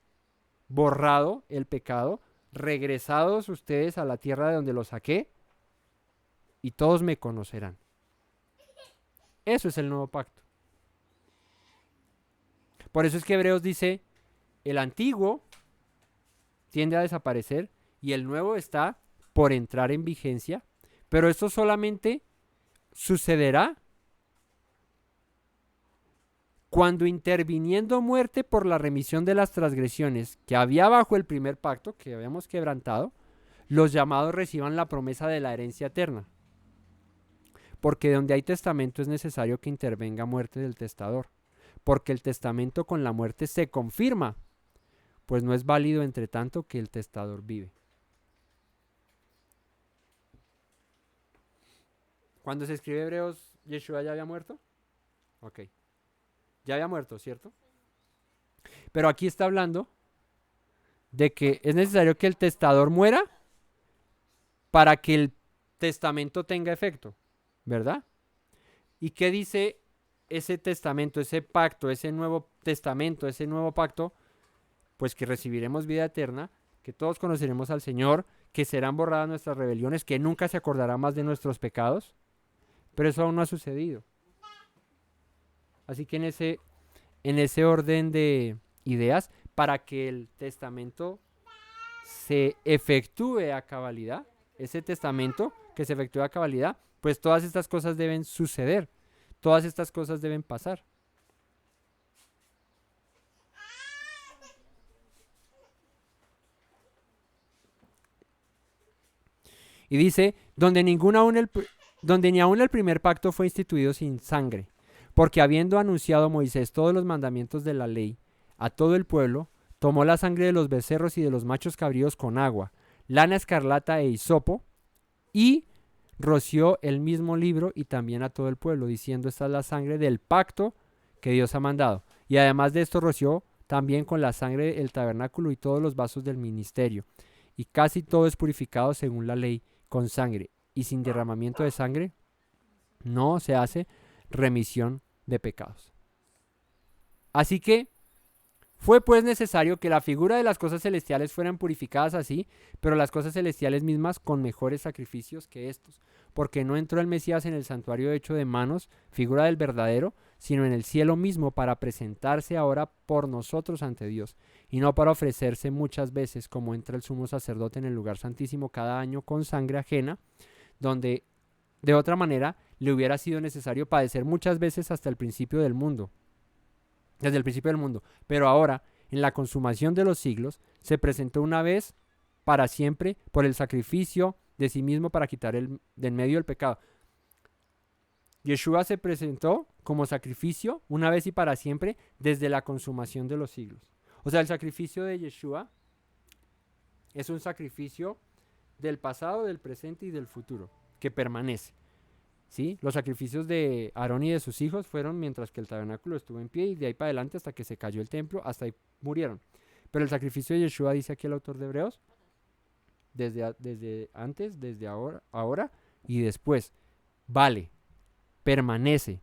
borrado el pecado, regresados ustedes a la tierra de donde los saqué, y todos me conocerán. Eso es el nuevo pacto. Por eso es que Hebreos dice, el antiguo tiende a desaparecer y el nuevo está por entrar en vigencia, pero esto solamente sucederá cuando, interviniendo muerte por la remisión de las transgresiones que había bajo el primer pacto, que habíamos quebrantado, los llamados reciban la promesa de la herencia eterna. Porque donde hay testamento es necesario que intervenga muerte del testador, porque el testamento con la muerte se confirma, pues no es válido entre tanto que el testador vive. Cuando se escribe Hebreos, ¿Yeshua ya había muerto? Ok. Ya había muerto, ¿cierto? Pero aquí está hablando de que es necesario que el testador muera para que el testamento tenga efecto, ¿verdad? ¿Y qué dice ese testamento, ese pacto, ese nuevo testamento, ese nuevo pacto? Pues que recibiremos vida eterna, que todos conoceremos al Señor, que serán borradas nuestras rebeliones, que nunca se acordará más de nuestros pecados. Pero eso aún no ha sucedido. Así que en ese orden de ideas, para que el testamento se efectúe a cabalidad, ese testamento que se efectúe a cabalidad, pues todas estas cosas deben suceder, todas estas cosas deben pasar. Y dice, donde ni aun el primer pacto fue instituido sin sangre, porque habiendo anunciado Moisés todos los mandamientos de la ley a todo el pueblo, tomó la sangre de los becerros y de los machos cabríos con agua, lana escarlata e hisopo, y roció el mismo libro y también a todo el pueblo, diciendo, esta es la sangre del pacto que Dios ha mandado. Y además de esto roció también con la sangre el tabernáculo y todos los vasos del ministerio. Y casi todo es purificado según la ley con sangre, y sin derramamiento de sangre no se hace remisión de pecados. Así que fue pues necesario que la figura de las cosas celestiales fueran purificadas así, pero las cosas celestiales mismas con mejores sacrificios que estos, porque no entró el Mesías en el santuario hecho de manos, figura del verdadero, sino en el cielo mismo, para presentarse ahora por nosotros ante Dios, y no para ofrecerse muchas veces como entra el sumo sacerdote en el lugar santísimo cada año con sangre ajena, donde de otra manera le hubiera sido necesario padecer muchas veces hasta el principio del mundo. Desde el principio del mundo, pero ahora, en la consumación de los siglos, se presentó una vez para siempre por el sacrificio de sí mismo para quitar de en medio el pecado. Yeshua se presentó como sacrificio una vez y para siempre desde la consumación de los siglos. O sea, el sacrificio de Yeshua es un sacrificio del pasado, del presente y del futuro, que permanece. ¿Sí? Los sacrificios de Aarón y de sus hijos fueron mientras que el tabernáculo estuvo en pie y de ahí para adelante hasta que se cayó el templo, hasta ahí murieron. Pero el sacrificio de Yeshua, dice aquí el autor de Hebreos, desde antes, desde ahora y después, vale, permanece,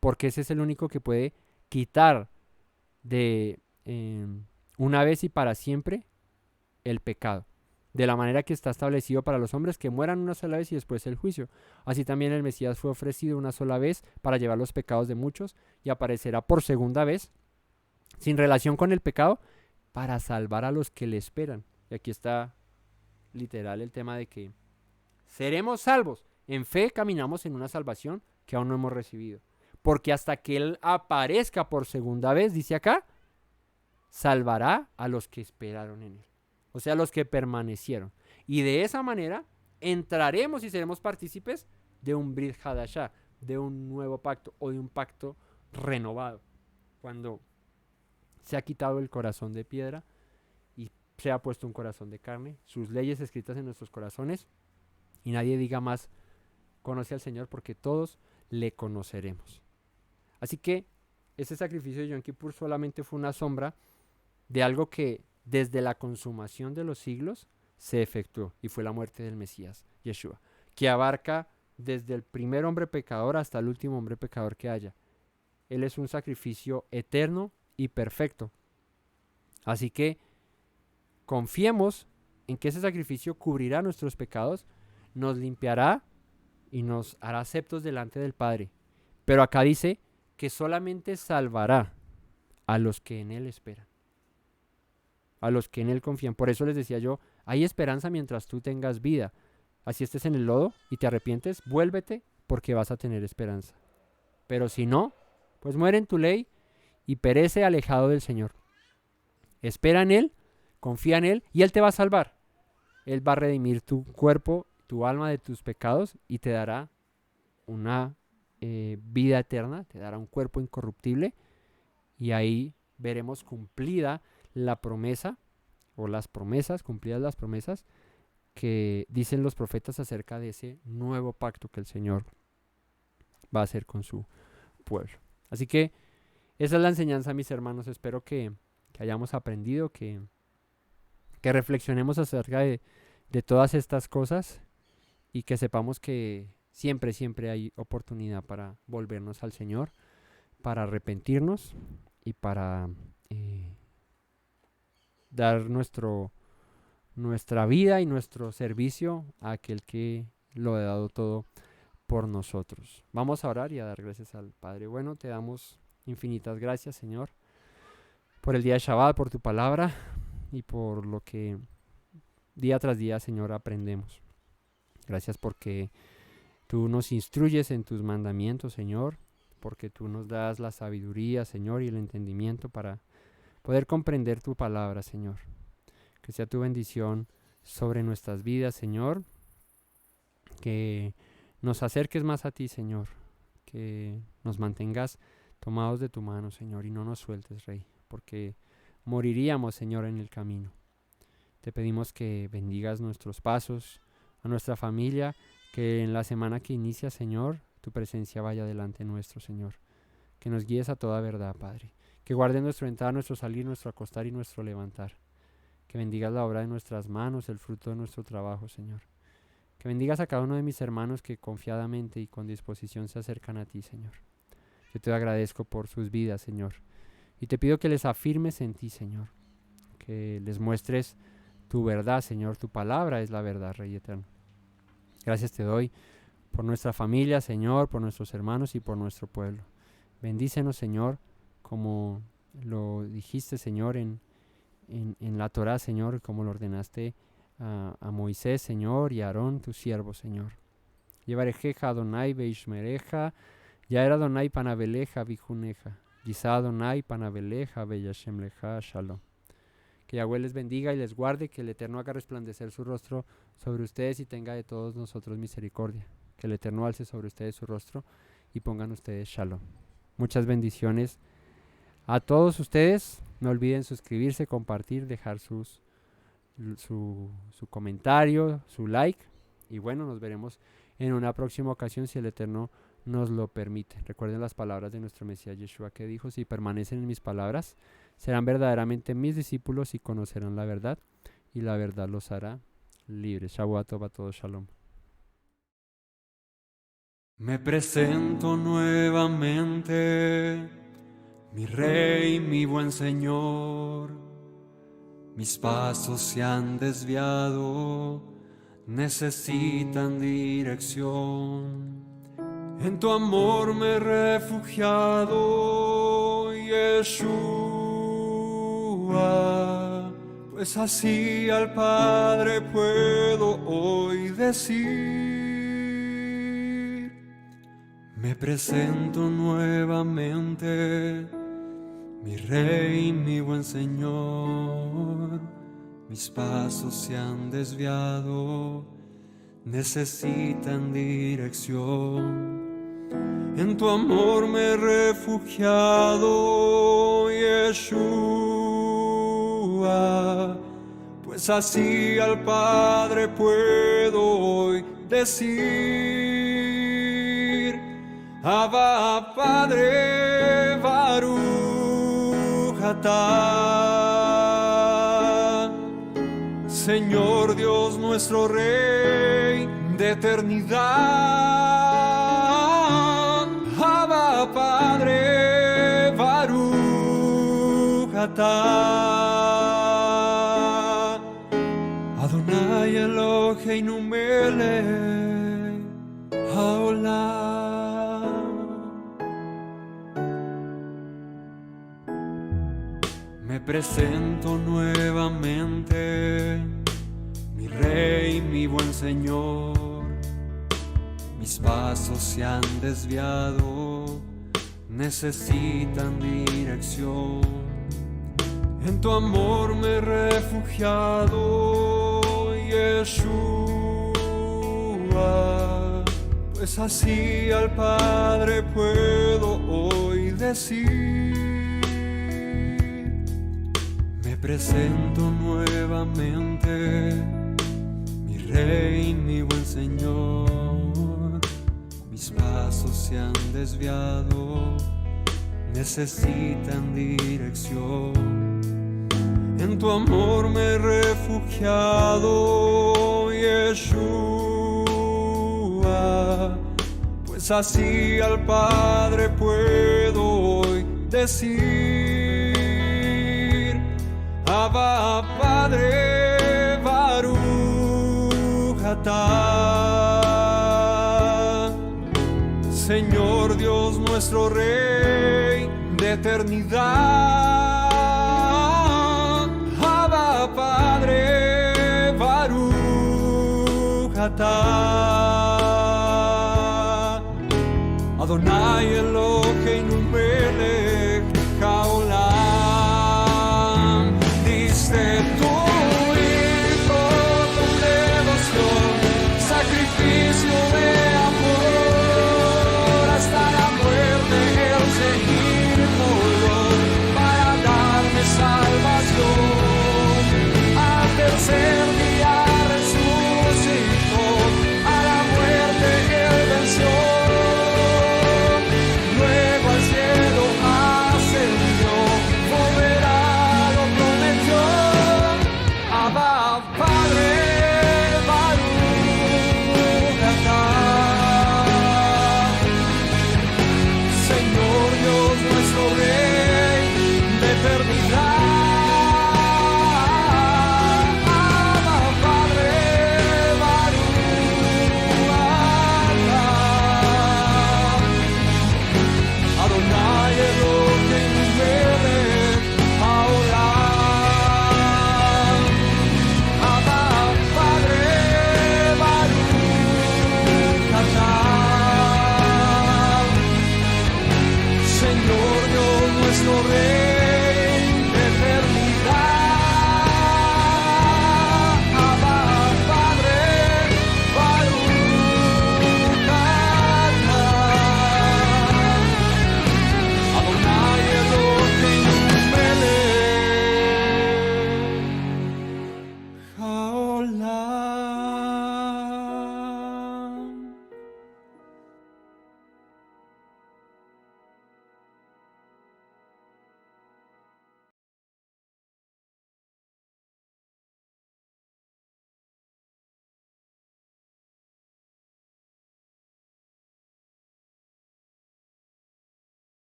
porque ese es el único que puede quitar de una vez y para siempre el pecado, de la manera que está establecido para los hombres que mueran una sola vez y después el juicio. Así también el Mesías fue ofrecido una sola vez para llevar los pecados de muchos y aparecerá por segunda vez, sin relación con el pecado, para salvar a los que le esperan. Y aquí está literal el tema de que seremos salvos. En fe caminamos en una salvación que aún no hemos recibido. Porque hasta que Él aparezca por segunda vez, dice acá, salvará a los que esperaron en Él. O sea, los que permanecieron. Y de esa manera entraremos y seremos partícipes de un Brit Hadashah, de un nuevo pacto o de un pacto renovado. Cuando se ha quitado el corazón de piedra y se ha puesto un corazón de carne, sus leyes escritas en nuestros corazones, y nadie diga más, conoce al Señor, porque todos le conoceremos. Así que ese sacrificio de Yom Kippur solamente fue una sombra de algo que desde la consumación de los siglos se efectuó, y fue la muerte del Mesías, Yeshua, que abarca desde el primer hombre pecador hasta el último hombre pecador que haya. Él es un sacrificio eterno y perfecto. Así que confiemos en que ese sacrificio cubrirá nuestros pecados, nos limpiará y nos hará aceptos delante del Padre. Pero acá dice que solamente salvará a los que en Él esperan, a los que en Él confían. Por eso les decía yo, hay esperanza mientras tú tengas vida. Así estés en el lodo y te arrepientes, vuélvete porque vas a tener esperanza. Pero si no, pues muere en tu ley y perece alejado del Señor. Espera en Él, confía en Él y Él te va a salvar. Él va a redimir tu cuerpo, tu alma de tus pecados y te dará una vida eterna, te dará un cuerpo incorruptible y ahí veremos cumplida la promesa o las promesas, cumplidas las promesas que dicen los profetas acerca de ese nuevo pacto que el Señor va a hacer con su pueblo. Así que esa es la enseñanza, mis hermanos. Espero que hayamos aprendido, que reflexionemos acerca de todas estas cosas y que sepamos que siempre hay oportunidad para volvernos al Señor, para arrepentirnos y para dar nuestra vida y nuestro servicio a aquel que lo ha dado todo por nosotros. Vamos a orar y a dar gracias al Padre. Bueno, te damos infinitas gracias, Señor, por el día de Shabbat, por tu palabra y por lo que día tras día, Señor, aprendemos. Gracias porque tú nos instruyes en tus mandamientos, Señor, porque tú nos das la sabiduría, Señor, y el entendimiento para poder comprender tu palabra, Señor. Que sea tu bendición sobre nuestras vidas, Señor. Que nos acerques más a ti, Señor. Que nos mantengas tomados de tu mano, Señor, y no nos sueltes, Rey, porque moriríamos, Señor, en el camino. Te pedimos que bendigas nuestros pasos, a nuestra familia, que en la semana que inicia, Señor, tu presencia vaya delante nuestro, Señor. Que nos guíes a toda verdad, Padre. Que guardes nuestra entrada, nuestro salir, nuestro acostar y nuestro levantar. Que bendigas la obra de nuestras manos, el fruto de nuestro trabajo, Señor. Que bendigas a cada uno de mis hermanos que confiadamente y con disposición se acercan a ti, Señor. Yo te agradezco por sus vidas, Señor. Y te pido que les afirmes en ti, Señor. Que les muestres tu verdad, Señor. Tu palabra es la verdad, Rey eterno. Gracias te doy por nuestra familia, Señor, por nuestros hermanos y por nuestro pueblo. Bendícenos, Señor, como lo dijiste, Señor, en la Torá, Señor, como lo ordenaste a Moisés, Señor, y a Aarón, tu siervo, Señor. Llevarejeja Adonai beishmereja, yaera Adonai panabeleja bijuneja, yisa Adonai panabeleja beyashem leja shalom. Que Yahweh les bendiga y les guarde, que el Eterno haga resplandecer su rostro sobre ustedes y tenga de todos nosotros misericordia. Que el Eterno alce sobre ustedes su rostro y pongan ustedes shalom. Muchas bendiciones a todos ustedes No olviden suscribirse, compartir, dejar su comentario, su like. Y bueno, nos veremos en una próxima ocasión si el Eterno nos lo permite. Recuerden las palabras de nuestro Mesías Yeshua que dijo: si permanecen en mis palabras, serán verdaderamente mis discípulos y conocerán la verdad, y la verdad los hará libres. Shabbat Tov a todos, shalom. Me presento nuevamente, mi Rey, mi buen Señor. Mis pasos se han desviado, necesitan dirección. En tu amor me he refugiado, Yeshua, pues así al Padre puedo hoy decir. Me presento nuevamente, mi Rey, mi buen Señor. Mis pasos se han desviado, necesitan dirección. En tu amor me he refugiado, Yeshua, pues así al Padre puedo hoy decir: Abba, Padre, Baruch atah. Señor Dios nuestro Rey de eternidad. Abba, Padre, Baruch atah. Adonai Eloheinu melech haolam. Me presento nuevamente, mi Rey, mi buen Señor. Mis pasos se han desviado, necesitan dirección. En tu amor me he refugiado, Yeshua, pues así al Padre puedo hoy decir. Me presento nuevamente, mi Rey, mi buen Señor. Mis pasos se han desviado, necesitan dirección. En tu amor me he refugiado, Yeshua, pues así al Padre puedo hoy decir: Abba, Padre, Baruch atah. Señor Dios nuestro Rey de eternidad. Abba, Padre, Baruch atah. Adonai Eloheinu melech